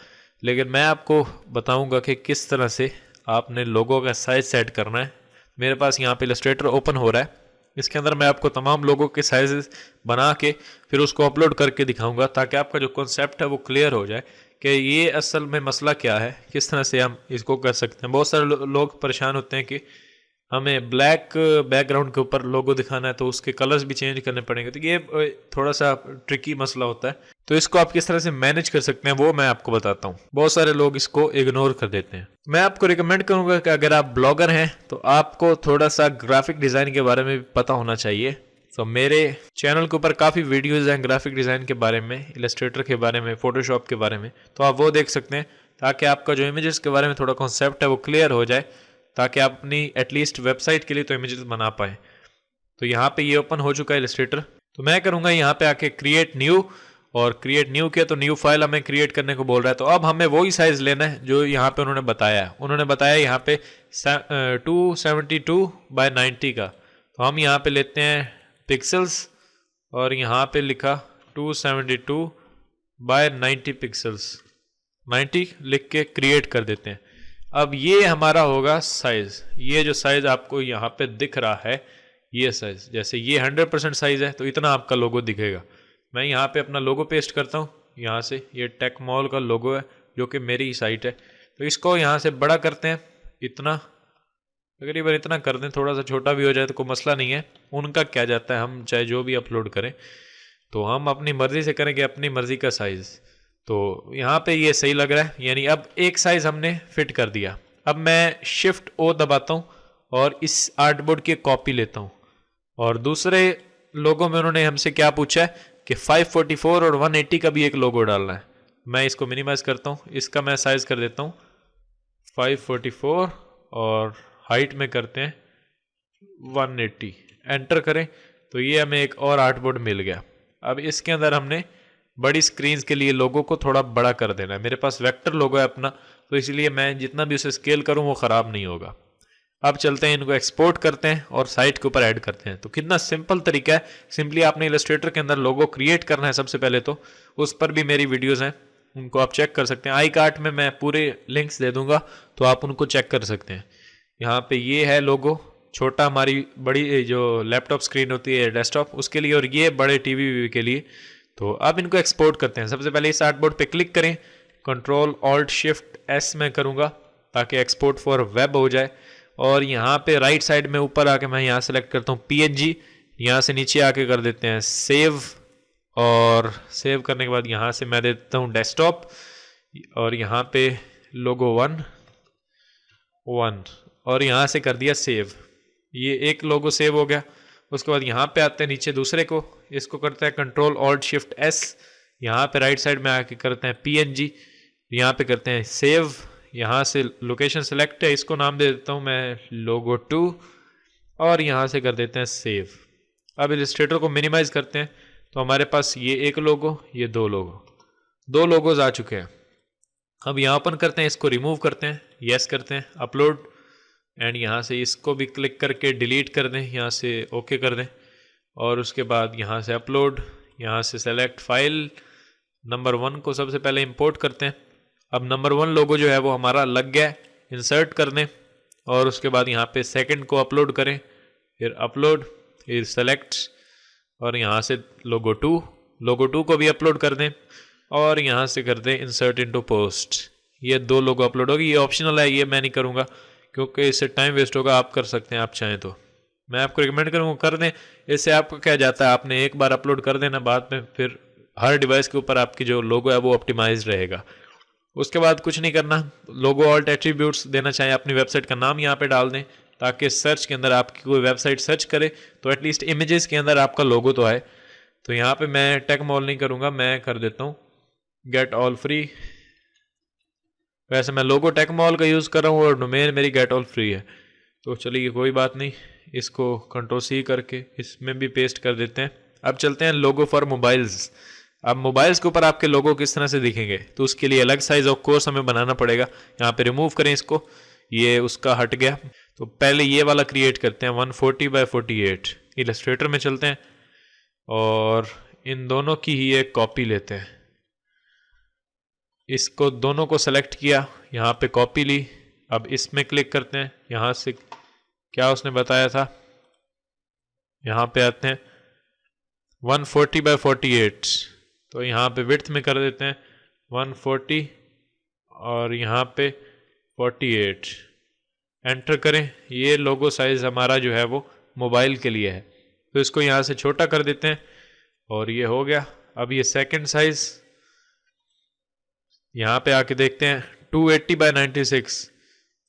लेकिन मैं आपको बताऊंगा कि किस तरह से आपने लोगो का साइज़ सेट करना है। मेरे पास यहाँ पे इलस्ट्रेटर ओपन हो रहा है, इसके अंदर मैं आपको तमाम लोगों के साइज़ बना के फिर उसको अपलोड करके दिखाऊंगा ताकि आपका जो कॉन्सेप्ट है वो क्लियर हो जाए कि ये असल में मसला क्या है, किस तरह से हम इसको कर सकते हैं। बहुत सारे लोग परेशान होते हैं कि हमें ब्लैक बैकग्राउंड के ऊपर लोगो दिखाना है तो उसके कलर्स भी चेंज करने पड़ेंगे, तो ये थोड़ा सा ट्रिकी मसला होता है। तो इसको आप किस तरह से मैनेज कर सकते हैं वो मैं आपको बताता हूँ। बहुत सारे लोग इसको इग्नोर कर देते हैं। मैं आपको रिकमेंड करूंगा कि अगर आप ब्लॉगर हैं तो आपको थोड़ा सा ग्राफिक डिज़ाइन के बारे में भी पता होना चाहिए। तो मेरे चैनल के ऊपर काफ़ी वीडियोज़ हैं ग्राफिक डिज़ाइन के बारे में, इलस्ट्रेटर के बारे में, फोटोशॉप के बारे में, तो आप वो देख सकते हैं ताकि आपका जो इमेजेस के बारे में थोड़ा कॉन्सेप्ट है वो क्लियर हो जाए, ताकि आप अपनी एटलीस्ट वेबसाइट के लिए तो इमेजेस बना पाएँ। तो यहाँ पे ये ओपन हो चुका है इलस्ट्रेटर। तो मैं करूँगा यहाँ पे आके क्रिएट न्यू, और क्रिएट न्यू किया तो न्यू फाइल हमें क्रिएट करने को बोल रहा है। तो अब हमें वही साइज़ लेना है जो यहाँ पे उन्होंने बताया है। उन्होंने बताया यहाँ पे 272x90 का, तो हम यहाँ पे लेते हैं पिक्सल्स और यहाँ पे लिखा 272x90 पिक्सल्स, 90 लिख के क्रिएट कर देते हैं। अब ये हमारा होगा साइज़। ये जो साइज़ आपको यहाँ पे दिख रहा है, ये साइज़, जैसे ये 100% साइज़ है तो इतना आपका लोगो दिखेगा। मैं यहाँ पे अपना लोगो पेस्ट करता हूँ, यहाँ से ये टेक मॉल का लोगो है जो कि मेरी ही साइट है। तो इसको यहाँ से बड़ा करते हैं, इतना तकरीबन इतना कर दें, थोड़ा सा छोटा भी हो जाए तो कोई मसला नहीं है। उनका क्या जाता है, हम चाहे जो भी अपलोड करें तो हम अपनी मर्ज़ी से करेंगे, अपनी मर्ज़ी का साइज़। तो यहाँ पे ये सही लग रहा है, यानी अब एक साइज़ हमने फिट कर दिया। अब मैं शिफ्ट ओ दबाता हूँ और इस आर्टबोर्ड की कॉपी लेता हूँ। और दूसरे लोगों में उन्होंने हमसे क्या पूछा है कि 544 और 180 का भी एक लोगो डालना है। मैं इसको मिनिमाइज़ करता हूँ, इसका मैं साइज़ कर देता हूँ 544 और हाइट में करते हैं 180, एंटर करें तो ये हमें एक और आर्टबोर्ड मिल गया। अब इसके अंदर हमने बड़ी स्क्रीन्स के लिए लोगो को थोड़ा बड़ा कर देना है। मेरे पास वेक्टर लोगो है अपना, तो इसलिए मैं जितना भी उसे स्केल करूँ वो ख़राब नहीं होगा। अब चलते हैं, इनको एक्सपोर्ट करते हैं और साइट के ऊपर ऐड करते हैं। तो कितना सिंपल तरीका है। सिंपली आपने इलस्ट्रेटर के अंदर लोगो क्रिएट करना है सबसे पहले, तो उस पर भी मेरी वीडियोस हैं, उनको आप चेक कर सकते हैं। आई कार्ड में मैं पूरे लिंक्स दे दूंगा, तो आप उनको चेक कर सकते हैं। यहाँ पे ये है लोगो, छोटा हमारी बड़ी जो लैपटॉप स्क्रीन होती है डेस्कटॉप उसके लिए, और ये बड़े टीवी के लिए। तो अब इनको एक्सपोर्ट करते हैं। सबसे पहले इस आर्टबोर्ड पे क्लिक करें, कंट्रोल ऑल्ट शिफ्ट एस में करूँगा ताकि एक्सपोर्ट फॉर वेब हो जाए। और यहाँ पे राइट साइड में ऊपर आके मैं यहाँ सेलेक्ट करता हूँ PNG, यहाँ से नीचे आके कर देते हैं सेव, और सेव करने के बाद यहाँ से मैं देता हूँ डेस्कटॉप, और यहाँ पे लोगो 1 और यहाँ से कर दिया सेव। ये एक लोगो सेव हो गया। उसके बाद यहाँ पे आते हैं नीचे दूसरे को, इसको करते हैं कंट्रोल ऑल्ट शिफ्ट एस, यहाँ पे राइट साइड में आके करते हैं PNG, यहाँ पे करते हैं सेव। यहाँ से लोकेशन सेलेक्ट है, इसको नाम दे देता हूँ मैं लोगो 2, और यहाँ से कर देते हैं सेव। अब इलस्ट्रेटर को मिनिमाइज करते हैं, तो हमारे पास ये एक लोगो, ये दो लोगोज आ चुके हैं। अब यहाँ ओपन करते हैं, इसको रिमूव करते हैं, यस करते हैं, अपलोड, एंड यहाँ से इसको भी क्लिक करके डिलीट कर दें, यहाँ से ओके कर दें, और उसके बाद यहाँ से अपलोड, यहाँ से सेलेक्ट फाइल, नंबर 1 को सबसे पहले इंपोर्ट करते हैं। अब नंबर 1 लोगो जो है वो हमारा लग गया है, इंसर्ट कर दें, और उसके बाद यहाँ पे सेकंड को अपलोड करें, फिर अपलोड, फिर सेलेक्ट, और यहाँ से लोगो 2 को भी अपलोड कर दें, और यहाँ से कर दें इंसर्ट इनटू पोस्ट। ये 2 लोगो अपलोड होगी। ये ऑप्शनल है, ये मैं नहीं करूँगा क्योंकि इससे टाइम वेस्ट होगा। आप कर सकते हैं आप चाहें तो, मैं आपको रिकमेंड करूँगा कर दें। इससे आपको क्या जाता है, आपने एक बार अपलोड कर देना, बाद में फिर हर डिवाइस के ऊपर आपकी जो लोगो है वो ऑप्टिमाइज रहेगा। उसके बाद कुछ नहीं करना, लोगो ऑल्ट एट्रीब्यूट्स देना चाहें, अपनी वेबसाइट का नाम यहाँ पे डाल दें ताकि सर्च के अंदर आपकी कोई वेबसाइट सर्च करे तो एटलीस्ट इमेजेस के अंदर आपका लोगो तो आए। तो यहाँ पे मैं टेक मॉल नहीं करूँगा, मैं कर देता हूँ गेट ऑल फ्री। वैसे मैं लोगो टेक मॉल का यूज़ कर रहा हूँ और डोमेन मेरी गेट ऑल फ्री है, तो चलिए कोई बात नहीं, इसको कंट्रोल-C करके इसमें भी पेस्ट कर देते हैं। अब चलते हैं लोगो फॉर मोबाइल्स। अब मोबाइल्स के ऊपर आपके लोगो किस तरह से दिखेंगे, तो उसके लिए अलग साइज ऑफ कोर्स हमें बनाना पड़ेगा। यहाँ पे रिमूव करें इसको, ये उसका हट गया। तो पहले ये वाला क्रिएट करते हैं 140x48। इलस्ट्रेटर में चलते हैं और इन दोनों की ही एक कॉपी लेते हैं। इसको दोनों को सेलेक्ट किया, यहाँ पे कॉपी ली। अब इसमें क्लिक करते हैं, यहाँ से क्या उसने बताया था, यहाँ पे आते हैं 140x48। तो यहाँ पे विड्थ में कर देते हैं 140 और यहाँ पे 48, एंटर करें। ये लोगो साइज हमारा जो है वो मोबाइल के लिए है, तो इसको यहाँ से छोटा कर देते हैं और ये हो गया। अब ये सेकंड साइज यहाँ पे आके देखते हैं 280x96।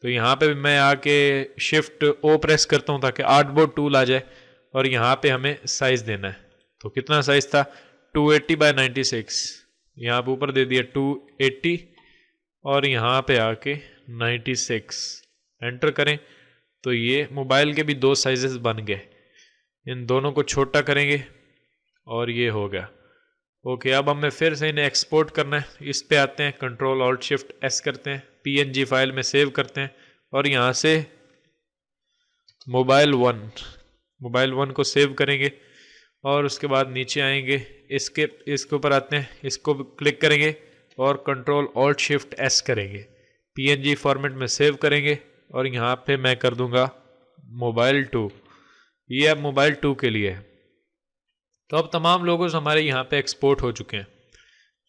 तो यहाँ पे मैं आके शिफ्ट O प्रेस करता हूँ ताकि आर्टबोर्ड टूल आ जाए और यहाँ पे हमें साइज देना है। तो कितना साइज था 280x96, यहाँ पे ऊपर दे दिया 280 और यहाँ पे आके 96, एंटर करें। तो ये मोबाइल के भी 2 साइजेस बन गए। इन दोनों को छोटा करेंगे और ये हो गया। ओके, अब हमें फिर से इन्हें एक्सपोर्ट करना है। इस पे आते हैं, कंट्रोल ऑल्ट शिफ्ट S करते हैं, PNG फाइल में सेव करते हैं और यहाँ से मोबाइल 1 को सेव करेंगे और उसके बाद नीचे आएंगे, इसके ऊपर आते हैं, इसको क्लिक करेंगे और कंट्रोल ऑल्ट शिफ्ट S करेंगे, PNG फॉर्मेट में सेव करेंगे और यहाँ पे मैं कर दूंगा मोबाइल 2। ये अब मोबाइल 2 के लिए है। तो अब तमाम लोगोस हमारे यहाँ पे एक्सपोर्ट हो चुके हैं।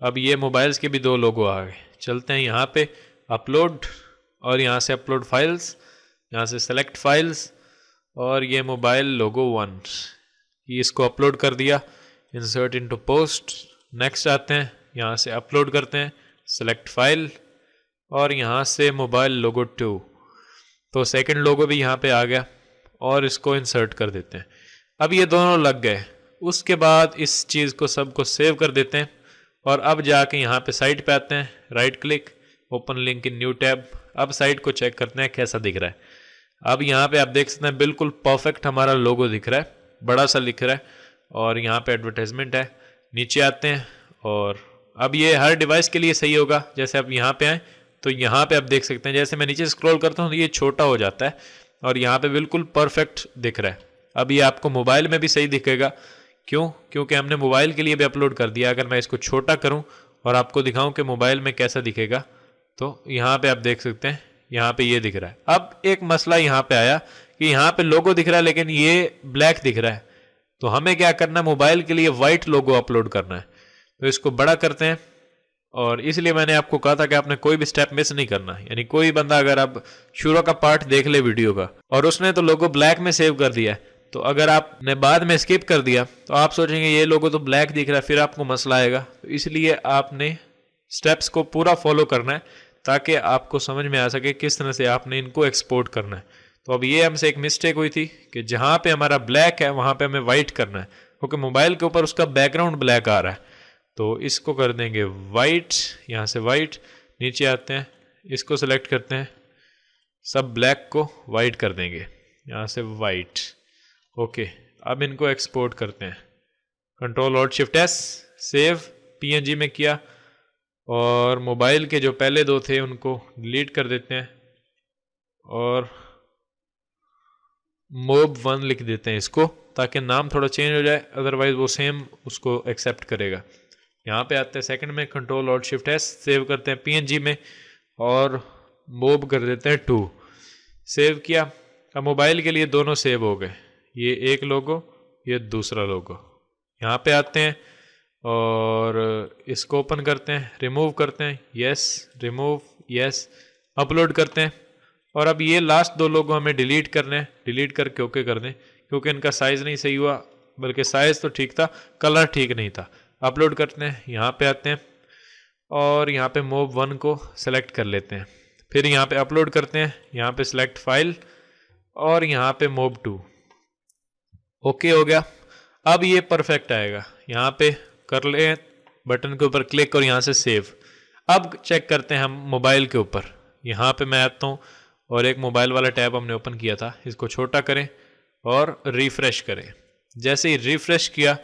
अब ये मोबाइल्स के भी 2 लोगो आ गए। चलते हैं यहाँ पे अपलोड और यहाँ से अपलोड फाइल्स, यहाँ से सेलेक्ट फाइल्स और ये मोबाइल लोगो 1, इसको अपलोड कर दिया, इंसर्ट इनटू पोस्ट। नेक्स्ट आते हैं, यहाँ से अपलोड करते हैं, सेलेक्ट फाइल और यहाँ से मोबाइल लोगो 2। तो सेकंड लोगो भी यहाँ पे आ गया और इसको इंसर्ट कर देते हैं। अब ये दोनों लग गए। उसके बाद इस चीज़ को सबको सेव कर देते हैं और अब जाके यहाँ पे साइट पे आते हैं, right click, open link in new tab. अब साइट को चेक करते हैं कैसा दिख रहा है। अब यहाँ पे आप देख सकते हैं बिल्कुल परफेक्ट हमारा लोगो दिख रहा है, बड़ा सा लिख रहा है और यहाँ पे एडवर्टाइजमेंट है। नीचे आते हैं और अब ये हर डिवाइस के लिए सही होगा। जैसे आप यहाँ पे आए तो यहाँ पे आप देख सकते हैं, जैसे मैं नीचे स्क्रॉल करता हूँ तो ये छोटा हो जाता है। और यहाँ पे बिल्कुल परफेक्ट दिख रहा है। अब ये आपको मोबाइल में भी सही दिखेगा। क्यों? क्योंकि हमने मोबाइल के लिए भी अपलोड कर दिया। अगर मैं इसको छोटा करूं और आपको दिखाऊं कि मोबाइल में कैसा दिखेगा, तो यहाँ पे आप देख सकते हैं, यहाँ पे ये दिख रहा है। अब एक मसला यहाँ पे आया कि यहाँ पे लोगो दिख रहा है लेकिन ये ब्लैक दिख रहा है। तो हमें क्या करना है, मोबाइल के लिए वाइट लोगो अपलोड करना है। तो इसको बड़ा करते हैं, और इसलिए मैंने आपको कहा था कि आपने कोई भी स्टेप मिस नहीं करना। यानी कोई बंदा अगर आप शुरू का पार्ट देख ले वीडियो का और उसने तो लोगो ब्लैक में सेव कर दिया है, तो अगर आपने बाद में स्किप कर दिया तो आप सोचेंगे ये लोगो तो ब्लैक दिख रहा है, फिर आपको मसला आएगा। तो इसलिए आपने स्टेप्स को पूरा फॉलो करना है ताकि आपको समझ में आ सके किस तरह से आपने इनको एक्सपोर्ट करना है। तो अब ये हमसे एक मिस्टेक हुई थी कि जहाँ पे हमारा ब्लैक है वहाँ पे हमें वाइट करना है, क्योंकि मोबाइल के ऊपर उसका बैकग्राउंड ब्लैक आ रहा है। तो इसको कर देंगे वाइट, यहाँ से वाइट, नीचे आते हैं, इसको सेलेक्ट करते हैं, सब ब्लैक को वाइट कर देंगे, यहाँ से वाइट। ओके, अब इनको एक्सपोर्ट करते हैं, Ctrl+Alt+Shift+S, सेव PNG में किया, और मोबाइल के जो पहले दो थे उनको डिलीट कर देते हैं और MOB1 लिख देते हैं इसको, ताकि नाम थोड़ा चेंज हो जाए, अदरवाइज वो सेम उसको एक्सेप्ट करेगा। यहाँ पे आते हैं सेकंड में, Ctrl+Alt+Shift+S, सेव करते हैं PNG में और MOB कर देते हैं 2, सेव किया। अब मोबाइल के लिए दोनों सेव हो गए, ये एक लोगो, ये दूसरा लोगो। यहाँ पे आते हैं और इसको ओपन करते हैं, रिमूव करते हैं, यस, रिमूव, यस, अपलोड करते हैं। और अब ये लास्ट दो लोगो हमें डिलीट करने हैं, डिलीट करके ओके कर दें, क्योंकि इनका साइज़ नहीं सही हुआ, बल्कि साइज़ तो ठीक था, कलर ठीक नहीं था। अपलोड करते हैं, यहाँ पे आते हैं और यहाँ पे MOB1 को सेलेक्ट कर लेते हैं, फिर यहाँ पे अपलोड करते हैं, यहाँ पे सिलेक्ट फाइल और यहाँ पे MOB2, ओके हो गया। अब ये परफेक्ट आएगा, यहाँ पे कर ले, बटन के ऊपर क्लिक और यहाँ से सेव। अब चेक करते हैं हम मोबाइल के ऊपर, यहाँ पे मैं आता हूँ और एक मोबाइल वाला टैब हमने ओपन किया था, इसको छोटा करें और रिफ्रेश करें। जैसे ही रिफ्रेश किया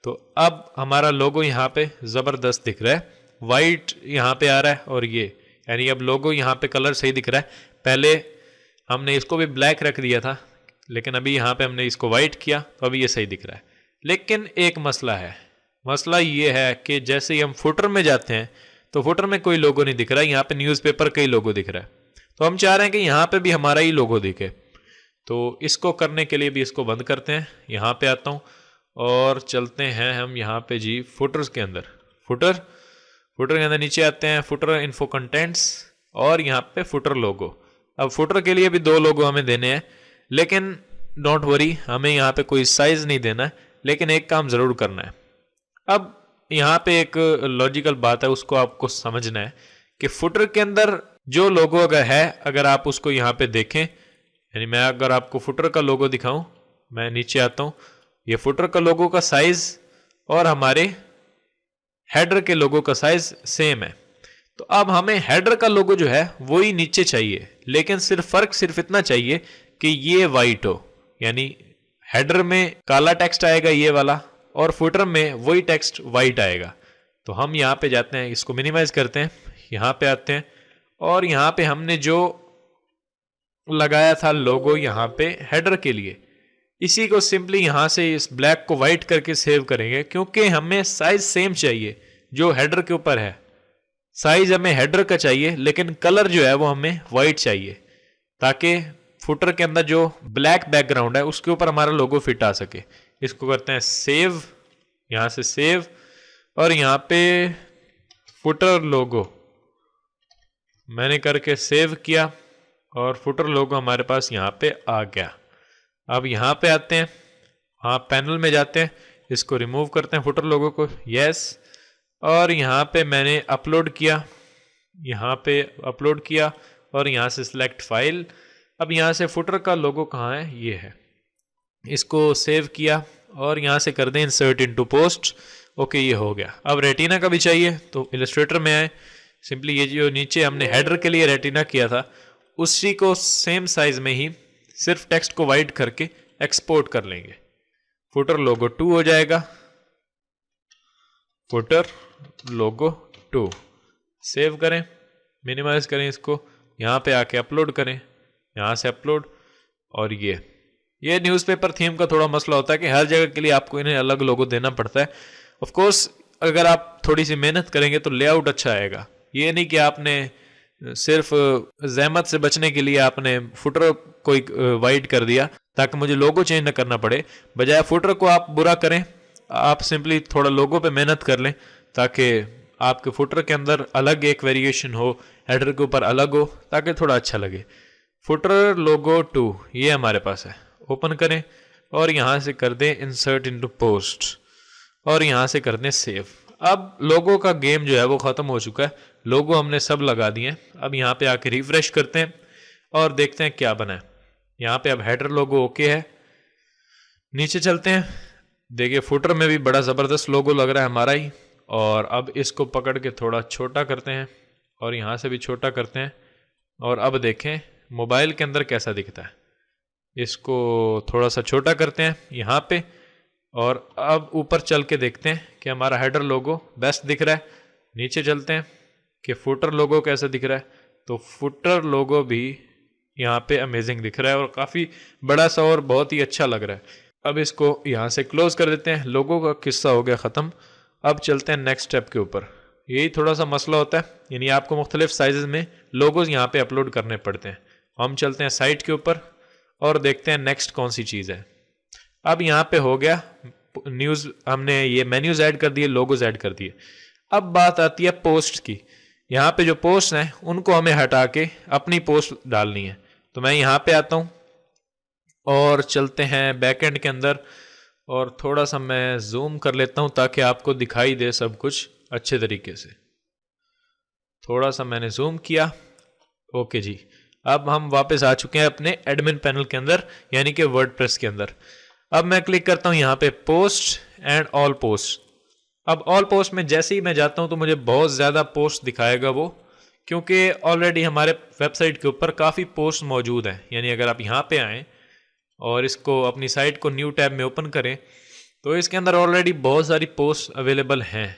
तो अब हमारा लोगो यहाँ पे ज़बरदस्त दिख रहा है, वाइट यहाँ पे आ रहा है, और ये यानी अब लोगो यहाँ पे कलर सही दिख रहा है। पहले हमने इसको भी ब्लैक रख दिया था, लेकिन अभी यहाँ पे हमने इसको वाइट किया तो अभी ये सही दिख रहा है। लेकिन एक मसला है, मसला ये है कि जैसे ही हम फुटर में जाते हैं तो फुटर में कोई लोगो नहीं दिख रहा है, यहाँ पे न्यूज़पेपर का ही लोगो दिख रहा है। तो हम चाह रहे हैं कि यहाँ पे भी हमारा ही लोगो दिखे। तो इसको करने के लिए भी इसको बंद करते हैं, यहाँ पे आता हूँ और चलते हैं हम यहाँ पे जी फुटर्स के अंदर, फुटर के अंदर नीचे आते हैं, फुटर इन्फो कंटेंट्स और यहाँ पे फुटर लोगो। अब फुटर के लिए भी दो लोगो हमें देने हैं, लेकिन डोंट वरी, हमें यहाँ पे कोई साइज नहीं देना है, लेकिन एक काम ज़रूर करना है। अब यहाँ पे एक लॉजिकल बात है, उसको आपको समझना है कि फुटर के अंदर जो लोगो अगर है, अगर आप उसको यहाँ पे देखें, यानी मैं अगर आपको फुटर का लोगो दिखाऊं, मैं नीचे आता हूँ, ये फुटर का लोगो का साइज और हमारे हेडर के लोगो का साइज सेम है। तो अब हमें हेडर का लोगो जो है वो ही नीचे चाहिए, लेकिन फर्क सिर्फ इतना चाहिए कि ये वाइट हो, यानी हेडर में काला टेक्स्ट आएगा ये वाला, और फुटर में वही टेक्स्ट वाइट आएगा। तो हम यहाँ पे जाते हैं, इसको मिनिमाइज करते हैं, यहाँ पे आते हैं और यहाँ पे हमने जो लगाया था लोगो यहाँ पे हेडर के लिए, इसी को सिंपली यहाँ से इस ब्लैक को वाइट करके सेव करेंगे, क्योंकि हमें साइज सेम चाहिए जो हेडर के ऊपर है। साइज हमें हेडर का चाहिए, लेकिन कलर जो है वो हमें वाइट चाहिए, ताकि फुटर के अंदर जो ब्लैक बैकग्राउंड है उसके ऊपर हमारा लोगो फिट आ सके। इसको करते हैं सेव, यहाँ से सेव, और यहाँ पे फुटर लोगो मैंने करके सेव किया और फुटर लोगो हमारे पास यहाँ पे आ गया। अब यहाँ पे आते हैं, हाँ पैनल में जाते हैं, इसको रिमूव करते हैं फुटर लोगो को, यस, और यहाँ पे मैंने अपलोड किया, यहाँ पे अपलोड किया और यहाँ से सिलेक्ट फाइल। अब यहाँ से फुटर का लोगो कहाँ है, ये है, इसको सेव किया और यहाँ से कर दें इंसर्ट इनटू पोस्ट। ओके, ये हो गया। अब रेटिना का भी चाहिए तो इलस्ट्रेटर में आए, सिंपली ये जो नीचे हमने हेडर के लिए रेटिना किया था उसी को सेम साइज में ही सिर्फ टेक्स्ट को वाइट करके एक्सपोर्ट कर लेंगे। फुटर लोगो 2 हो जाएगा, फुटर लोगो 2, सेव करें, मिनिमाइज करें इसको, यहाँ पे आके अपलोड करें, यहाँ से अपलोड, और ये न्यूज़पेपर थीम का थोड़ा मसला होता है कि हर जगह के लिए आपको इन्हें अलग लोगो देना पड़ता है। ऑफ कोर्स अगर आप थोड़ी सी मेहनत करेंगे तो लेआउट अच्छा आएगा। ये नहीं कि आपने सिर्फ जहमत से बचने के लिए आपने फुटर को वाइट कर दिया ताकि मुझे लोगो चेंज न करना पड़े, बजाय फुटर को आप बुरा करें, आप सिंपली थोड़ा लोगो पे मेहनत कर लें ताकि आपके फुटर के अंदर अलग एक वेरिएशन हो, हेडर के ऊपर अलग हो, ताकि थोड़ा अच्छा लगे। फुटर लोगो 2 ये हमारे पास है। ओपन करें और यहाँ से कर दें इंसर्ट इनटू पोस्ट और यहाँ से कर दें सेव। अब लोगो का गेम जो है वो ख़त्म हो चुका है, लोगो हमने सब लगा दिए हैं। अब यहाँ पे आके रिफ्रेश करते हैं और देखते हैं क्या बना है। यहाँ पे अब हेडर लोगो ओके है। नीचे चलते हैं, देखिए फुटर में भी बड़ा ज़बरदस्त लोगो लग रहा है हमारा ही। और अब इसको पकड़ के थोड़ा छोटा करते हैं और यहाँ से भी छोटा करते हैं और अब देखें मोबाइल के अंदर कैसा दिखता है। इसको थोड़ा सा छोटा करते हैं यहाँ पे और अब ऊपर चल के देखते हैं कि हमारा हेडर लोगो बेस्ट दिख रहा है। नीचे चलते हैं कि फुटर लोगो कैसा दिख रहा है, तो फुटर लोगो भी यहाँ पे अमेजिंग दिख रहा है और काफ़ी बड़ा सा और बहुत ही अच्छा लग रहा है। अब इसको यहाँ से क्लोज कर देते हैं, लोगो का किस्सा हो गया ख़त्म। अब चलते हैं नेक्स्ट स्टेप के ऊपर। यही थोड़ा सा मसला होता है, यानी आपको मुख्तलिफ साइज़ में लोगोज यहाँ पे अपलोड करने पड़ते हैं। हम चलते हैं साइट के ऊपर और देखते हैं नेक्स्ट कौन सी चीज़ है। अब यहाँ पे हो गया न्यूज़, हमने ये मेन्यूज़ ऐड कर दिए, लोगोज ऐड कर दिए। अब बात आती है पोस्ट की। यहाँ पे जो पोस्ट हैं उनको हमें हटा के अपनी पोस्ट डालनी है। तो मैं यहाँ पे आता हूँ और चलते हैं बैकएंड के अंदर और थोड़ा सा मैं जूम कर लेता हूँ ताकि आपको दिखाई दे सब कुछ अच्छे तरीके से। थोड़ा सा मैंने जूम किया, ओके जी। अब हम वापस आ चुके हैं अपने एडमिन पैनल के अंदर, यानी कि वर्डप्रेस के अंदर। अब मैं क्लिक करता हूँ यहाँ पे पोस्ट एंड ऑल पोस्ट। अब ऑल पोस्ट में जैसे ही मैं जाता हूँ तो मुझे बहुत ज़्यादा पोस्ट दिखाएगा वो, क्योंकि ऑलरेडी हमारे वेबसाइट के ऊपर काफ़ी पोस्ट मौजूद हैं। यानी अगर आप यहाँ पे आएँ और इसको अपनी साइट को न्यू टैब में ओपन करें तो इसके अंदर ऑलरेडी बहुत सारी पोस्ट अवेलेबल हैं।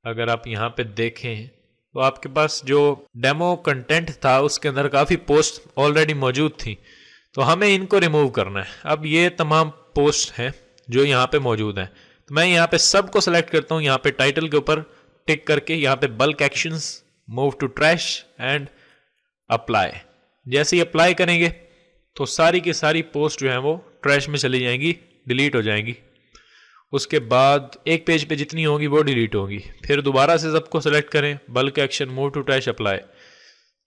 अगर आप यहाँ पे देखें तो आपके पास जो डेमो कंटेंट था उसके अंदर काफ़ी पोस्ट ऑलरेडी मौजूद थी, तो हमें इनको रिमूव करना है। अब ये तमाम पोस्ट हैं जो यहाँ पे मौजूद हैं, तो मैं यहाँ पे सबको सेलेक्ट करता हूँ। यहाँ पे टाइटल के ऊपर टिक करके यहाँ पे bulk actions, move to trash and apply. जैसे ही अप्लाई करेंगे तो सारी की सारी पोस्ट जो है वो ट्रैश में चली जाएंगी, डिलीट हो जाएंगी। उसके बाद एक पेज पे जितनी होंगी वो डिलीट होंगी। फिर दोबारा से सबको सेलेक्ट करें, bulk action, move to trash, apply.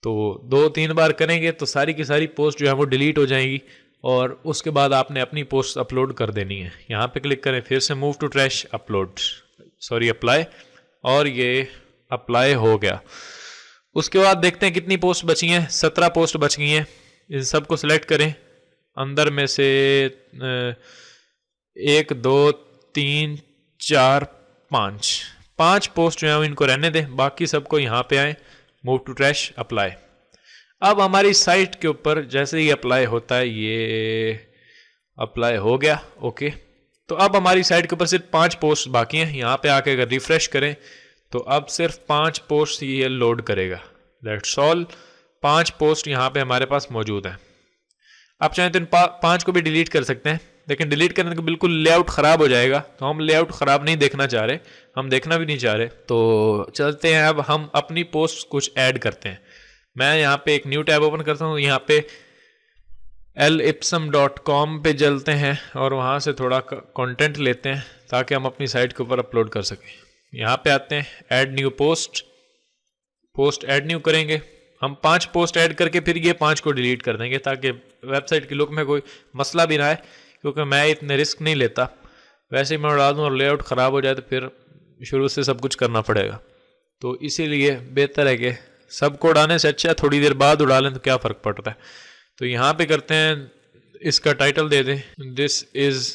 तो 2-3 बार करेंगे तो सारी की सारी पोस्ट जो है वो डिलीट हो जाएंगी और उसके बाद आपने अपनी पोस्ट अपलोड कर देनी है। यहाँ पे क्लिक करें, फिर से मूव टू ट्रैश, अप्लाई, और ये अप्लाई हो गया। उसके बाद देखते हैं कितनी पोस्ट बची हैं। 17 पोस्ट बच गई हैं। इन सबको सिलेक्ट करें, अंदर में से 1 2 3 4 5 पोस्ट जो है इनको रहने दें, बाकी सबको यहाँ पे आए, मूव टू ट्रैश, अप्लाई। अब हमारी साइट के ऊपर जैसे ही अप्लाई होता है, ये अप्लाई हो गया, ओके। तो अब हमारी साइट के ऊपर सिर्फ 5 पोस्ट बाकी हैं। यहाँ पे आके अगर रिफ्रेश करें तो अब सिर्फ 5 पोस्ट ये लोड करेगा। दैट्स ऑल, 5 पोस्ट यहाँ पे हमारे पास मौजूद है। आप चाहें तो इन 5 को भी डिलीट कर सकते हैं, लेकिन डिलीट करने को बिल्कुल लेआउट ख़राब हो जाएगा, तो हम लेआउट ख़राब नहीं देखना चाह रहे, हम देखना भी नहीं चाह रहे। तो चलते हैं, अब हम अपनी पोस्ट कुछ ऐड करते हैं। मैं यहाँ पे एक न्यू टैब ओपन करता हूँ, यहाँ पे ellipsum.com पे चलते हैं और वहाँ से थोड़ा कंटेंट लेते हैं ताकि हम अपनी साइट के ऊपर अपलोड कर सकें। यहाँ पे आते हैं, add new post add new करेंगे हम। 5 पोस्ट ऐड करके फिर ये 5 को डिलीट कर देंगे ताकि वेबसाइट के लुक में कोई मसला भी ना आए, क्योंकि मैं इतने रिस्क नहीं लेता। वैसे ही मैं उड़ा दूँ और लेआउट ख़राब हो जाए तो फिर शुरू से सब कुछ करना पड़ेगा। तो इसीलिए बेहतर है कि सबको उड़ाने से अच्छा थोड़ी देर बाद उड़ा लें तो क्या फ़र्क पड़ता है। तो यहाँ पे करते हैं, इसका टाइटल दे दें, दिस इज़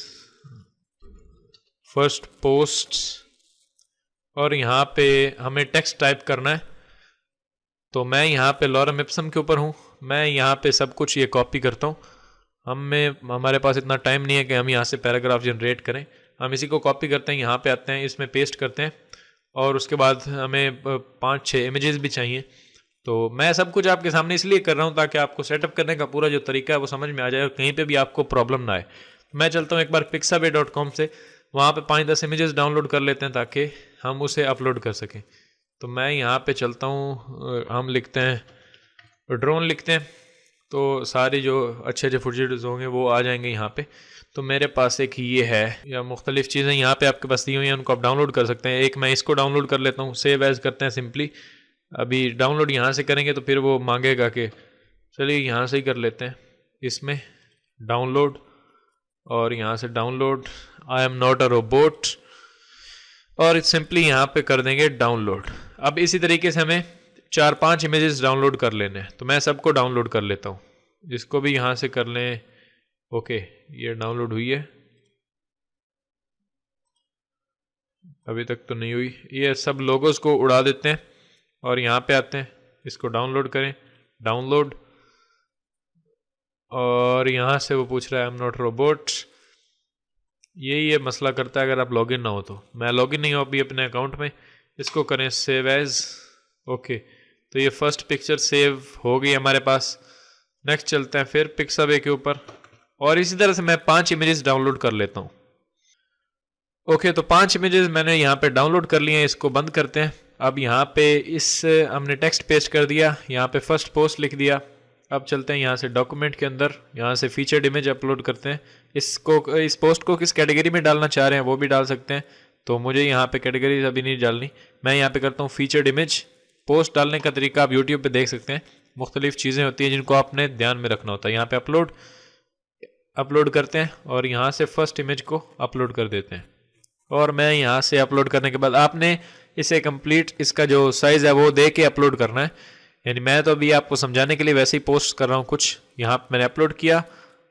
फर्स्ट पोस्ट, और यहाँ पे हमें टेक्स्ट टाइप करना है। तो मैं यहाँ पे लॉरम इप्सम के ऊपर हूँ, मैं यहाँ पे सब कुछ ये कॉपी करता हूँ। हमारे पास इतना टाइम नहीं है कि हम यहाँ से पैराग्राफ जनरेट करें। हम इसी को कॉपी करते हैं, यहाँ पे आते हैं, इसमें पेस्ट करते हैं और उसके बाद हमें 5-6 इमेजेस भी चाहिए। तो मैं सब कुछ आपके सामने इसलिए कर रहा हूँ ताकि आपको सेटअप करने का पूरा जो तरीका है वो समझ में आ जाए और कहीं पे भी आपको प्रॉब्लम ना आए। तो मैं चलता हूँ एक बार pixabay.com से, वहाँ पे 5-10 इमेजेस डाउनलोड कर लेते हैं ताकि हम उसे अपलोड कर सकें। तो मैं यहाँ पे चलता हूँ, हम लिखते हैं ड्रोन लिखते हैं, तो सारी जो अच्छे अच्छे फुटेज होंगे वो आ जाएंगे यहाँ पे। तो मेरे पास एक ये है, या मुख्तलिफ चीज़ें यहाँ पे आपके पास दी हुई हैं, उनको आप डाउनलोड कर सकते हैं। एक मैं इसको डाउनलोड कर लेता हूँ, सेव एज़ करते हैं सिंपली। अभी डाउनलोड यहाँ से करेंगे तो फिर वो मांगेगा कि, चलिए यहाँ से ही कर लेते हैं, इसमें डाउनलोड, और यहाँ से download I am not a robot, और सिंपली यहाँ पे कर देंगे डाउनलोड। अब इसी तरीके से हमें 4-5 इमेजेस डाउनलोड कर लेने हैं, तो मैं सबको डाउनलोड कर लेता हूँ। इसको भी यहाँ से कर लें। ओके, ये डाउनलोड हुई है, अभी तक तो नहीं हुई। ये सब लोगोस को उड़ा देते हैं और यहाँ पे आते हैं, इसको डाउनलोड करें, डाउनलोड, और यहाँ से वो पूछ रहा है आई एम नॉट रोबोट। ये मसला करता है अगर आप लॉगिन ना हो तो। मैं लॉगिन नहीं हूँ अभी अपने अकाउंट में। इसको करें सेव एज। ओके, तो ये फर्स्ट पिक्चर सेव हो गई हमारे पास। नेक्स्ट चलते हैं फिर पिक्साबे के ऊपर, और इसी तरह से मैं 5 इमेजेस डाउनलोड कर लेता हूँ। ओके, तो 5 इमेजेस मैंने यहाँ पे डाउनलोड कर लिए हैं, इसको बंद करते हैं। अब यहाँ पे हमने टेक्स्ट पेस्ट कर दिया, यहाँ पे फर्स्ट पोस्ट लिख दिया। अब चलते हैं यहाँ से डॉक्यूमेंट के अंदर, यहाँ से फीचर्ड इमेज अपलोड करते हैं। इस पोस्ट को किस कैटेगरी में डालना चाह रहे हैं वो भी डाल सकते हैं, तो मुझे यहाँ पे कैटेगरी अभी नहीं डालनी। मैं यहाँ पे करता हूँ फीचर्ड इमेज। पोस्ट डालने का तरीका आप यूट्यूब पे देख सकते हैं, मुख्तलिफ चीज़ें होती हैं जिनको आपने ध्यान में रखना होता है। यहाँ पे अपलोड करते हैं और यहाँ से फर्स्ट इमेज को अपलोड कर देते हैं। और मैं यहाँ से अपलोड करने के बाद आपने इसे कंप्लीट, इसका जो साइज़ है वो दे के अपलोड करना है। यानी मैं तो अभी आपको समझाने के लिए वैसे ही पोस्ट कर रहा हूँ कुछ। यहाँ पे मैंने अपलोड किया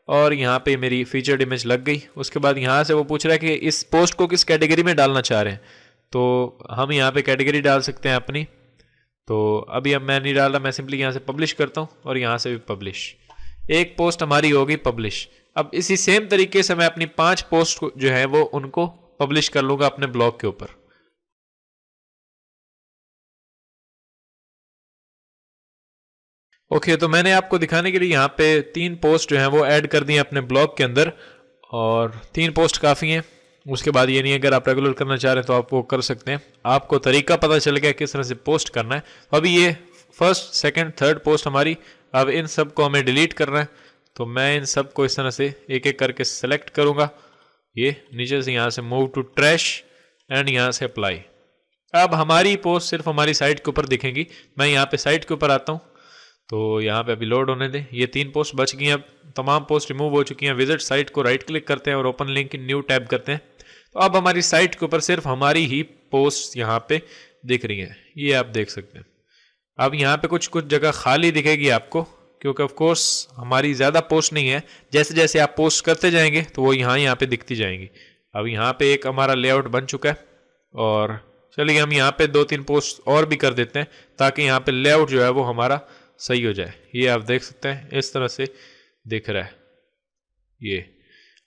और यहाँ पे मेरी फीचर्ड इमेज लग गई। उसके बाद यहाँ से वो पूछ रहा है कि इस पोस्ट को किस कैटेगरी में डालना चाह रहे हैं, तो हम यहाँ पे कैटेगरी डाल सकते हैं अपनी। तो अभी अब मैं नहीं डाल रहा, मैं सिंपली यहाँ से पब्लिश करता हूँ और यहाँ से भी पब्लिश। एक पोस्ट हमारी होगी पब्लिश। अब इसी सेम तरीके से मैं अपनी 5 पोस्ट जो है वो उनको पब्लिश कर लूँगा अपने ब्लॉग के ऊपर। ओके, तो मैंने आपको दिखाने के लिए यहाँ पे 3 पोस्ट जो हैं वो ऐड कर दी हैं अपने ब्लॉग के अंदर, और 3 पोस्ट काफ़ी हैं। उसके बाद ये नहीं है, अगर आप रेगुलर करना चाह रहे हैं तो आप वो कर सकते हैं। आपको तरीका पता चल गया किस तरह से पोस्ट करना है। अभी ये फर्स्ट, सेकंड, थर्ड पोस्ट हमारी, अब इन सब को हमें डिलीट करना है। तो मैं इन सब को इस तरह से एक एक करके सेलेक्ट करूँगा। ये नीचे से यहाँ से मूव टू ट्रैश एंड यहाँ से अप्लाई। अब हमारी पोस्ट सिर्फ हमारी साइट के ऊपर दिखेंगी। मैं यहाँ पे साइट के ऊपर आता हूँ, तो यहाँ पे अभी लोड होने दें। ये 3 पोस्ट बच गई हैं, अब तमाम पोस्ट रिमूव हो चुकी हैं। विजिट साइट को राइट क्लिक करते हैं और open link in new tab करते हैं। तो अब हमारी साइट के ऊपर सिर्फ हमारी ही पोस्ट यहाँ पे दिख रही हैं, ये आप देख सकते हैं। अब यहाँ पे कुछ जगह खाली दिखेगी आपको, क्योंकि ऑफ कोर्स हमारी ज़्यादा पोस्ट नहीं है। जैसे जैसे आप पोस्ट करते जाएंगे तो वो यहाँ पे दिखती जाएंगी। अब यहाँ पे एक हमारा लेआउट बन चुका है, और चलिए हम यहाँ पे 2-3 पोस्ट और भी कर देते हैं ताकि यहाँ पे लेआउट जो है वो हमारा सही हो जाए। ये आप देख सकते हैं इस तरह से दिख रहा है। ये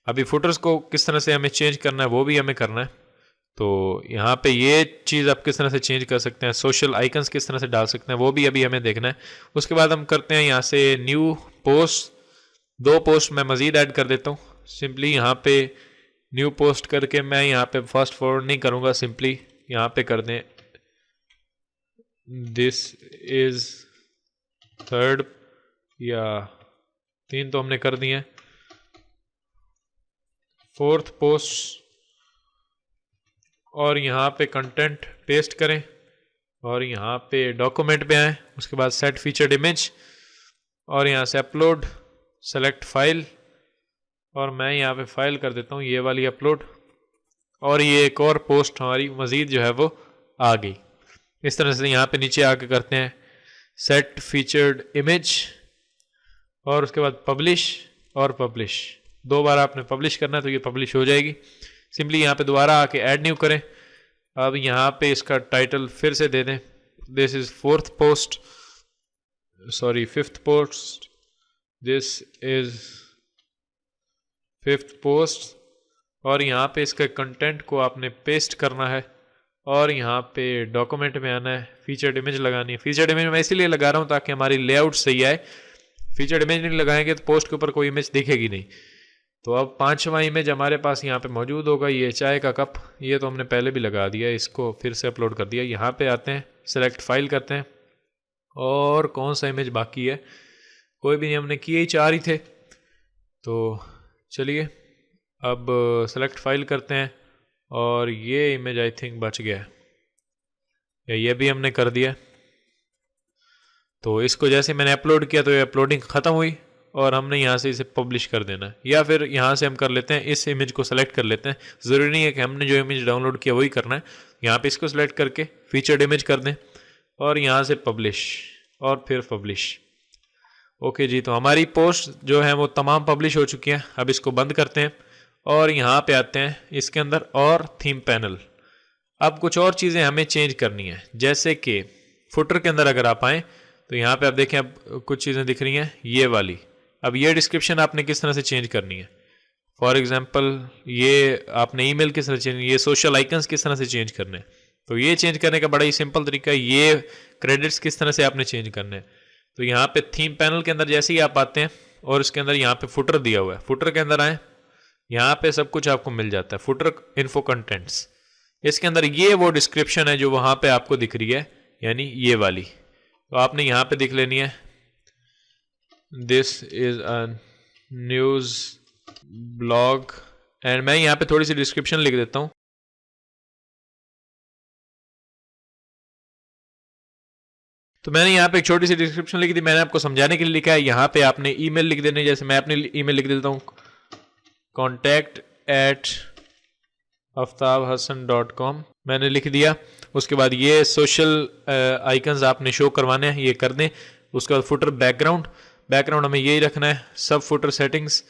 अभी फुटर्स को किस तरह से हमें चेंज करना है वो भी हमें करना है। तो यहाँ पे ये चीज़ आप किस तरह से चेंज कर सकते हैं, सोशल आइकन्स किस तरह से डाल सकते हैं वो भी अभी हमें देखना है। उसके बाद हम करते हैं यहाँ से न्यू पोस्ट। 2 पोस्ट मैं मज़ीद ऐड कर देता हूँ। सिंपली यहाँ पे न्यू पोस्ट करके मैं यहाँ पे फास्ट फॉरवर्ड नहीं करूँगा, सिंपली यहाँ पे कर दें दिस इज़ थर्ड, या 3 तो हमने कर दिए हैं, 4th पोस्ट, और यहाँ पे कंटेंट पेस्ट करें और यहाँ पे डॉक्यूमेंट पे आएँ। उसके बाद सेट फीचर्ड इमेज और यहाँ से अपलोड, सेलेक्ट फाइल, और मैं यहाँ पे फाइल कर देता हूँ ये वाली अपलोड, और ये एक और पोस्ट हमारी मज़ीद जो है वो आ गई। इस तरह से यहाँ पे नीचे आके करते हैं सेट फीचर्ड इमेज और उसके बाद पब्लिश और पब्लिश। 2 बार आपने पब्लिश करना है तो ये पब्लिश हो जाएगी। सिंपली यहाँ पे दोबारा आके ऐड न्यू करें। अब यहाँ पे इसका टाइटल फिर से दे दें, this is 4th post, sorry 5th post, this is 5th post, और यहाँ पे इसके कंटेंट को आपने पेस्ट करना है और यहाँ पे डॉक्यूमेंट में आना है, फीचर्ड इमेज लगानी है। फीचर्ड इमेज मैं इसीलिए लगा रहा हूँ ताकि हमारी लेआउट सही आए। फीचर्ड इमेज नहीं लगाएंगे तो पोस्ट के ऊपर कोई इमेज दिखेगी नहीं। तो अब 5वां इमेज हमारे पास यहाँ पे मौजूद होगा, ये चाय का कप। ये तो हमने पहले भी लगा दिया, इसको फिर से अपलोड कर दिया। यहाँ पे आते हैं, सेलेक्ट फाइल करते हैं, और कौन सा इमेज बाकी है, कोई भी नहीं, हमने किए ही 4 ही थे। तो चलिए अब सेलेक्ट फाइल करते हैं, और ये इमेज आई थिंक बच गया है, या ये भी हमने कर दिया। तो इसको जैसे मैंने अपलोड किया तो ये अपलोडिंग ख़त्म हुई, और हमने यहाँ से इसे पब्लिश कर देना है। या फिर यहाँ से हम कर लेते हैं, इस इमेज को सेलेक्ट कर लेते हैं। ज़रूरी नहीं है कि हमने जो इमेज डाउनलोड किया वही करना है। यहाँ पे इसको सेलेक्ट करके फीचर्ड इमेज कर दें, और यहाँ से पब्लिश, और फिर पब्लिश। ओके जी, तो हमारी पोस्ट जो है वो तमाम पब्लिश हो चुकी हैं। अब इसको बंद करते हैं, और यहाँ पे आते हैं इसके अंदर, और थीम पैनल। अब कुछ और चीज़ें हमें चेंज करनी है, जैसे कि फुटर के अंदर अगर आप आएँ तो यहाँ पे आप देखें, अब कुछ चीज़ें दिख रही हैं ये वाली। अब ये डिस्क्रिप्शन आपने किस तरह से चेंज करनी है। फॉर एग्जांपल ये आपने ईमेल किस तरह चेंज, ये सोशल आइकन्स किस तरह से चेंज करने हैं। तो ये चेंज करने का बड़ा ही सिंपल तरीका है। ये क्रेडिट्स किस तरह से आपने चेंज करने हैं। तो यहाँ पे थीम पैनल के अंदर जैसे ही आप आते हैं, और इसके अंदर यहाँ पे फुटर दिया हुआ है, फुटर के अंदर आए, यहाँ पे सब कुछ आपको मिल जाता है। फुटर इन्फो कंटेंट्स, इसके अंदर ये वो डिस्क्रिप्शन है जो वहाँ पे आपको दिख रही है, यानी ये वाली। तो आपने यहाँ पे दिख लेनी है, this is a news blog, and मैं यहाँ पे थोड़ी सी डिस्क्रिप्शन लिख देता हूँ। तो मैंने यहाँ पे एक छोटी सी डिस्क्रिप्शन लिखी थी, मैंने आपको समझाने के लिए लिखा है। यहाँ पे आपने ईमेल लिख देनी, जैसे मैं अपनी ईमेल लिख देता हूँ, contact@aftabhassan.com मैंने लिख दिया। उसके बाद ये सोशल आइकन्स आपने शो करवाने हैं, ये कर दें। उसके बाद फुटर बैकग्राउंड हमें यही रखना है। सब फुटर सेटिंग्स,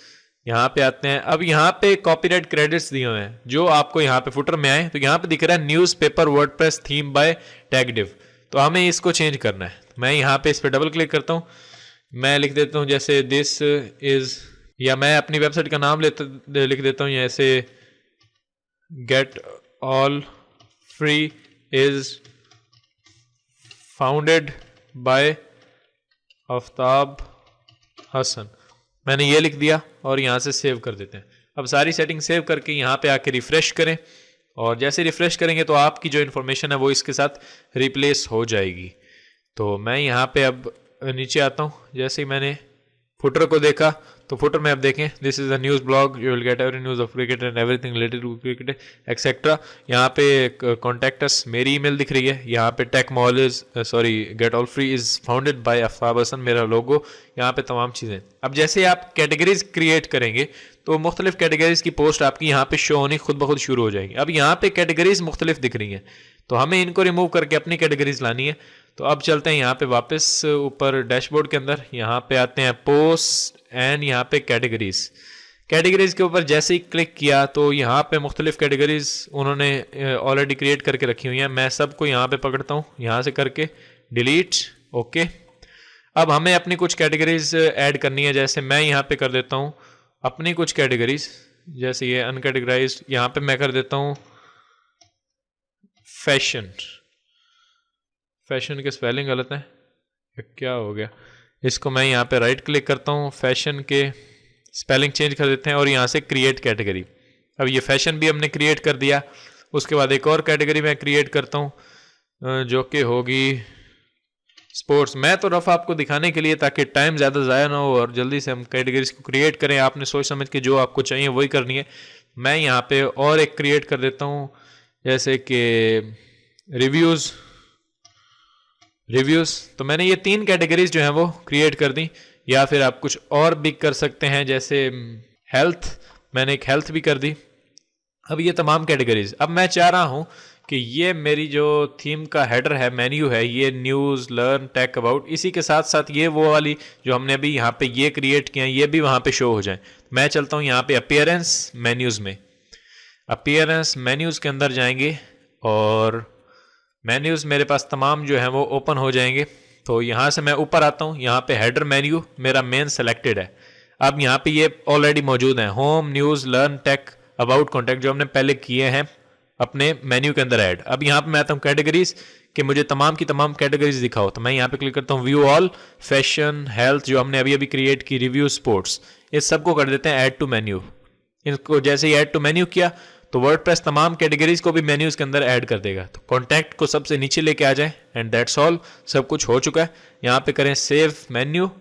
यहाँ पे आते हैं। अब यहाँ पे कॉपीराइट क्रेडिट्स दिए हुए हैं, जो आपको यहाँ पे फुटर में आए तो यहाँ पे दिख रहा है newspaper WordPress theme by tagDiv. तो हमें इसको चेंज करना है। मैं यहाँ पे इस पर डबल क्लिक करता हूँ, मैं लिख देता हूँ जैसे दिस इज, या मैं अपनी वेबसाइट का नाम लिख देता हूँ, जैसे get all free is founded by Aftab Hasan. मैंने ये लिख दिया, और यहाँ से सेव कर देते हैं। अब सारी सेटिंग सेव करके यहाँ पे आके रिफ्रेश करें, और जैसे रिफ्रेश करेंगे तो आपकी जो इन्फॉर्मेशन है वो इसके साथ रिप्लेस हो जाएगी। तो मैं यहाँ पे अब नीचे आता हूँ। जैसे ही मैंने फुटर को देखा, तो फुटर में आप देखें, this is a news blog, you will get every news of cricket and everything related to cricket etcetera. यहाँ पे कॉन्टैक्ट अस, मेरी ईमेल दिख रही है। यहाँ पे tech mall is get all free is founded by Aftab Hasan, मेरा लोगो, यहाँ पे तमाम चीज़ें। अब जैसे आप कैटेगरीज क्रिएट करेंगे तो मुख्तलिफ कैटेगरीज की पोस्ट आपकी यहाँ पे शो होनी खुद ब खुद शुरू हो जाएंगी। अब यहाँ पे कैटेगरीज मुख्तलिफ दिख रही हैं, तो हमें इनको रिमूव करके अपनी कैटेगरीज लानी है। तो अब चलते हैं यहाँ पे वापस ऊपर डैशबोर्ड के अंदर, यहाँ पे आते हैं पोस्ट, एंड यहाँ पे कैटेगरीज के ऊपर जैसे ही क्लिक किया तो यहाँ पे मुख्तलिफ कैटेगरीज उन्होंने ऑलरेडी क्रिएट करके रखी हुई हैं। मैं सबको यहाँ पे पकड़ता हूँ, यहाँ से करके डिलीट, ओके। अब हमें अपनी कुछ कैटेगरीज ऐड करनी है, जैसे मैं यहाँ पे कर देता हूँ अपनी कुछ कैटेगरीज, जैसे ये अनकैटेगराइज्ड, यहाँ पे मैं कर देता हूँ फैशन के स्पेलिंग गलत है, क्या हो गया। इसको मैं यहाँ पे राइट क्लिक करता हूँ, फैशन के स्पेलिंग चेंज कर देते हैं, और यहाँ से क्रिएट कैटेगरी। अब ये फैशन भी हमने क्रिएट कर दिया। उसके बाद एक और कैटेगरी मैं क्रिएट करता हूँ जो कि होगी स्पोर्ट्स। मैं तो रफ आपको दिखाने के लिए, ताकि टाइम ज़्यादा ज़ाया ना हो और जल्दी से हम कैटेगरीज को क्रिएट करें। आपने सोच समझ के जो आपको चाहिए वही करनी है। मैं यहाँ पे और एक क्रिएट कर देता हूँ, जैसे कि रिव्यूज़। तो मैंने ये 3 कैटेगरीज जो हैं वो क्रिएट कर दी। या फिर आप कुछ और भी कर सकते हैं, जैसे हेल्थ, मैंने एक हेल्थ भी कर दी। अब ये तमाम कैटेगरीज, अब मैं चाह रहा हूँ कि ये मेरी जो थीम का हेडर है, मेन्यू है, ये न्यूज़, लर्न, टेक, अबाउट, इसी के साथ साथ ये वो वाली जो हमने अभी यहाँ पे ये क्रिएट किया है, ये भी वहाँ पे शो हो जाए। मैं चलता हूँ यहाँ पे अपीयरेंस मेन्यूज़ में। अपीयरेंस मेन्यूज़ के अंदर जाएंगे, और मेन्यूज़ मेरे पास तमाम जो हैं वो ओपन हो जाएंगे। तो यहाँ से मैं ऊपर आता हूँ, यहाँ पे हेडर मेन्यू मेरा मेन सेलेक्टेड है। अब यहाँ पे ये ऑलरेडी मौजूद है, home, news, learn, tech, about, contact, जो हमने पहले किए हैं। अपने मेन्यू के अंदर ऐड। अब यहाँ पे मैं आता हूँ कैटेगरीज कि मुझे तमाम की तमाम कैटेगरीज दिखाओ, तो मैं यहाँ पे क्लिक करता हूँ व्यू ऑल, फैशन, हेल्थ जो हमने अभी अभी क्रिएट की, रिव्यू, स्पोर्ट्स, इस सबको कर देते हैं ऐड टू मेन्यू। इनको जैसे ही ऐड टू मेन्यू किया तो वर्डप्रेस तमाम कैटेगरीज को भी मेन्यूज के अंदर ऐड कर देगा। तो कॉन्टैक्ट को सबसे नीचे लेके आ जाए एंड दैट्स ऑल, सब कुछ हो चुका है। यहाँ पे करें सेव मेन्यू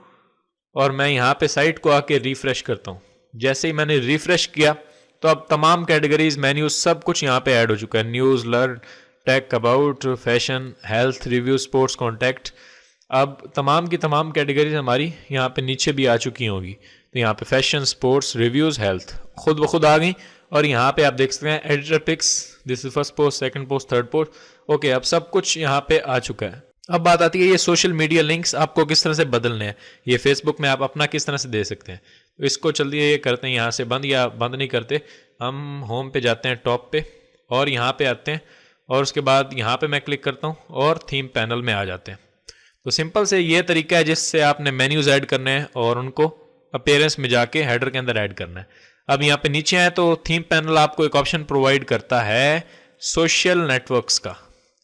और मैं यहाँ पे साइट को आके रिफ्रेश करता हूँ। जैसे ही मैंने रिफ्रेश किया तो अब तमाम कैटेगरीज, मेन्यूज, सब कुछ यहाँ पे ऐड हो चुका है। News, learn, tech, about, fashion, health, review, sports, contact. अब तमाम की तमाम कैटेगरीज हमारी यहाँ पे नीचे भी आ चुकी होंगी। तो यहाँ पे फैशन, स्पोर्ट्स, रिव्यूज़, हेल्थ खुद ब खुद आ गई। और यहाँ पे आप देख सकते हैं editor picks, this is first post, second post, third post. Okay, अब सब कुछ यहाँ पे आ चुका है। अब बात आती है ये सोशल मीडिया लिंक्स आपको किस तरह से बदलने हैं। ये फेसबुक में आप अपना किस तरह से दे सकते हैं। तो इसको चलिए ये करते हैं यहाँ से बंद, या बंद नहीं करते, हम होम पे जाते हैं, टॉप पे, और यहाँ पे आते हैं, और उसके बाद यहाँ पे मैं क्लिक करता हूँ और थीम पैनल में आ जाते हैं। तो सिंपल से ये तरीका है जिससे आपने मेन्यूज ऐड करने हैं और उनको अपीयरेंस में जाके हेडर के अंदर ऐड करना है। अब यहाँ पे नीचे आए तो थीम पैनल आपको एक ऑप्शन प्रोवाइड करता है सोशल नेटवर्क्स का।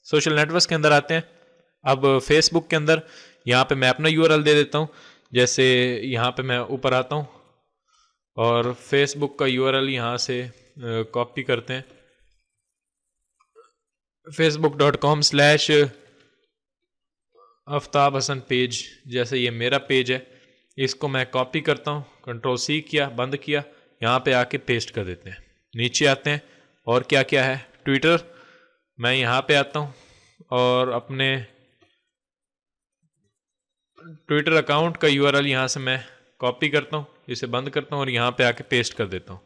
सोशल नेटवर्क्स के अंदर आते हैं। अब फेसबुक के अंदर यहाँ पे मैं अपना यूआरएल दे देता हूँ। जैसे यहाँ पे मैं ऊपर आता हूँ और फेसबुक का यूआरएल यहाँ से कॉपी करते हैं, facebook.com/आफ्ताब हसन पेज। जैसे ये मेरा पेज है, इसको मैं कॉपी करता हूँ, Ctrl+C किया, बंद किया, यहाँ पे आके पेस्ट कर देते हैं। नीचे आते हैं और क्या क्या है, ट्विटर, मैं यहाँ पे आता हूँ और अपने ट्विटर अकाउंट का यूआरएल यहाँ से मैं कॉपी करता हूँ, इसे बंद करता हूँ और यहाँ पे आके पेस्ट कर देता हूँ।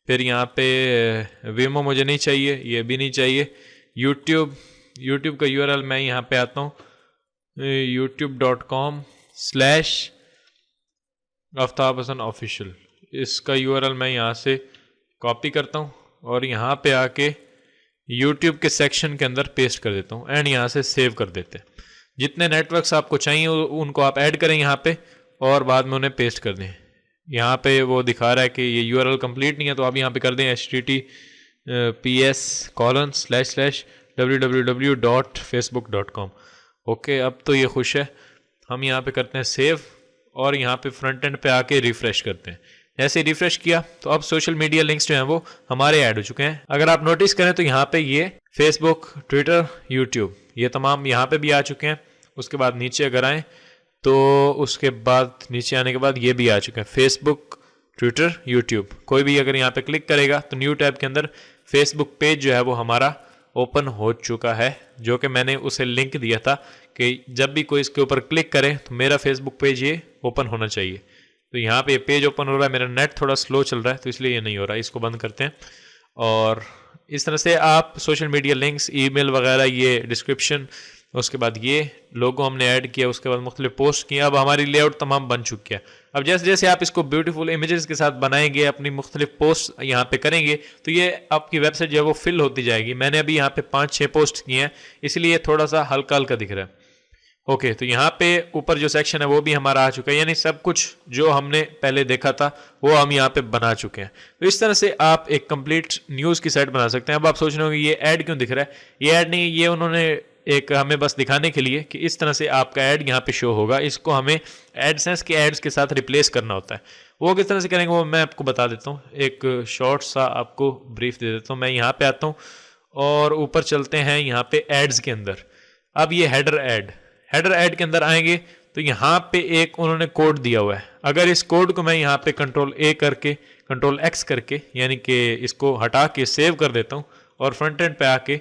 फिर यहाँ पे वीमो मुझे नहीं चाहिए, ये भी नहीं चाहिए। यूट्यूब का यूआरएल मैं यहाँ पे आता हूँ, youtube.com/आफ्ताब हसन ऑफिशियल। इसका यूआरएल मैं यहाँ से कॉपी करता हूँ और यहाँ पे आके यूट्यूब के सेक्शन के अंदर पेस्ट कर देता हूँ एंड यहाँ से सेव कर देते हैं। जितने नेटवर्क्स आपको चाहिए उनको आप ऐड करें यहाँ पे और बाद में उन्हें पेस्ट कर दें। यहाँ पे वो दिखा रहा है कि ये यूआरएल कंप्लीट नहीं है, तो आप यहाँ पे कर दें https://www.facebook.com। ओके, अब तो ये खुश है। हम यहाँ पे करते हैं सेव और यहाँ पे फ्रंट एंड पे आके रिफ्रेश करते हैं। जैसे रिफ्रेश किया तो अब सोशल मीडिया लिंक्स जो हैं वो हमारे ऐड हो चुके हैं। अगर आप नोटिस करें तो यहाँ पे ये फेसबुक, ट्विटर, यूट्यूब, ये तमाम यहाँ पे भी आ चुके हैं। उसके बाद नीचे अगर आए तो उसके बाद नीचे आने के बाद ये भी आ चुके हैं, फेसबुक, ट्विटर, यूट्यूब। कोई भी अगर यहाँ पे क्लिक करेगा तो न्यू टैब के अंदर फेसबुक पेज जो है वो हमारा ओपन हो चुका है, जो कि मैंने उसे लिंक दिया था कि जब भी कोई इसके ऊपर क्लिक करे तो मेरा फेसबुक पेज ये ओपन होना चाहिए। तो यहाँ पे ये पेज ओपन हो रहा है, मेरा नेट थोड़ा स्लो चल रहा है तो इसलिए ये नहीं हो रहा है, इसको बंद करते हैं। और इस तरह से आप सोशल मीडिया लिंक्स, ईमेल वगैरह, ये डिस्क्रिप्शन, उसके बाद ये लोगो हमने ऐड किया, उसके बाद मुख्तलिफ पोस्ट किया। अब हमारी लेआउट तमाम बन चुकी है। अब जैसे जैसे आप इसको ब्यूटीफुल इमेजेस के साथ बनाएंगे, अपनी मुख्तलिफ पोस्ट यहाँ पे करेंगे तो ये आपकी वेबसाइट जो है वो फिल होती जाएगी। मैंने अभी यहाँ पे 5-6 पोस्ट किए हैं, इसलिए थोड़ा सा हल्का हल्का दिख रहा है। ओके, तो यहाँ पे ऊपर जो सेक्शन है वो भी हमारा आ चुका है, यानी सब कुछ जो हमने पहले देखा था वो हम यहाँ पे बना चुके हैं। तो इस तरह से आप एक कंप्लीट न्यूज़ की साइट बना सकते हैं। अब आप सोच रहे होंगे ये ऐड क्यों दिख रहा है। ये ऐड नहीं, ये उन्होंने एक हमें बस दिखाने के लिए कि इस तरह से आपका ऐड यहाँ पे शो होगा। इसको हमें एडसेंस के एड्स के साथ रिप्लेस करना होता है। वो किस तरह से करेंगे वो मैं आपको बता देता हूँ। एक शॉर्ट सा आपको ब्रीफ दे देता हूँ। मैं यहाँ पे आता हूँ और ऊपर चलते हैं यहाँ पे एड्स के अंदर। अब ये हेडर ऐड के अंदर आएंगे तो यहाँ पे एक उन्होंने कोड दिया हुआ है। अगर इस कोड को मैं यहाँ पे Ctrl+A करके Ctrl+X करके यानी कि इसको हटा के सेव कर देता हूँ और फ्रंट एंड पे आके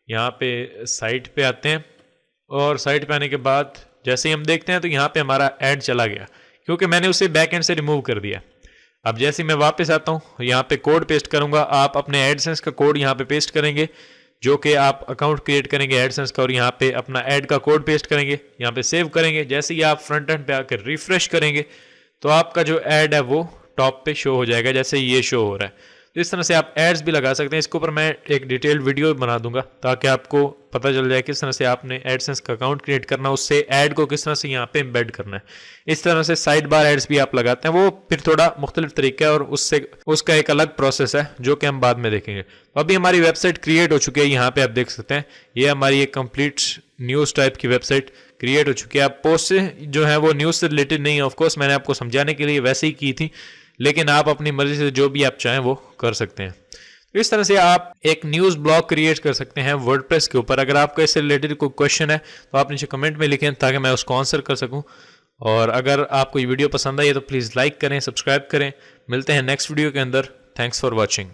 यहाँ पे साइट पे आते हैं और साइट पे आने के बाद जैसे ही हम देखते हैं तो यहाँ पे हमारा ऐड चला गया, क्योंकि मैंने उसे बैक एंड से रिमूव कर दिया। अब जैसे मैं वापस आता हूँ यहाँ पे कोड पेस्ट करूँगा। आप अपने एडसेंस का कोड यहाँ पे पेस्ट करेंगे, जो कि आप अकाउंट क्रिएट करेंगे एडसेंस का, और यहाँ पे अपना ऐड का कोड पेस्ट करेंगे, यहाँ पे सेव करेंगे। जैसे ही आप फ्रंट एंड पे आकर रिफ्रेश करेंगे तो आपका जो ऐड है वो टॉप पे शो हो जाएगा, जैसे ये शो हो रहा है। इस तरह से आप एड्स भी लगा सकते हैं। इसके ऊपर मैं एक डिटेल्ड वीडियो बना दूंगा ताकि आपको पता चल जाए किस तरह से आपने एडसेंस का अकाउंट क्रिएट करना, उससे ऐड को किस तरह से यहाँ पे एम्बेड करना है। इस तरह से साइड बार एड्स भी आप लगाते हैं, वो फिर थोड़ा मुख्तलिफ तरीका है और उसका एक अलग प्रोसेस है जो कि हम बाद में देखेंगे। तो अभी हमारी वेबसाइट क्रिएट हो चुकी है, यहाँ पे आप देख सकते हैं ये हमारी एक कंप्लीट न्यूज़ टाइप की वेबसाइट क्रिएट हो चुकी है। आप पोस्ट जो है वो न्यूज़ से रिलेटेड नहीं है, ऑफकोर्स मैंने आपको समझाने के लिए वैसे ही की थी, लेकिन आप अपनी मर्जी से जो भी आप चाहें वो कर सकते हैं। तो इस तरह से आप एक न्यूज़ ब्लॉग क्रिएट कर सकते हैं वर्डप्रेस के ऊपर। अगर आपका इससे रिलेटेड कोई क्वेश्चन है तो आप नीचे कमेंट में लिखें ताकि मैं उसको आंसर कर सकूं। और अगर आपको ये वीडियो पसंद आई है तो प्लीज़ लाइक करें, सब्सक्राइब करें। मिलते हैं नेक्स्ट वीडियो के अंदर। Thanks for watching.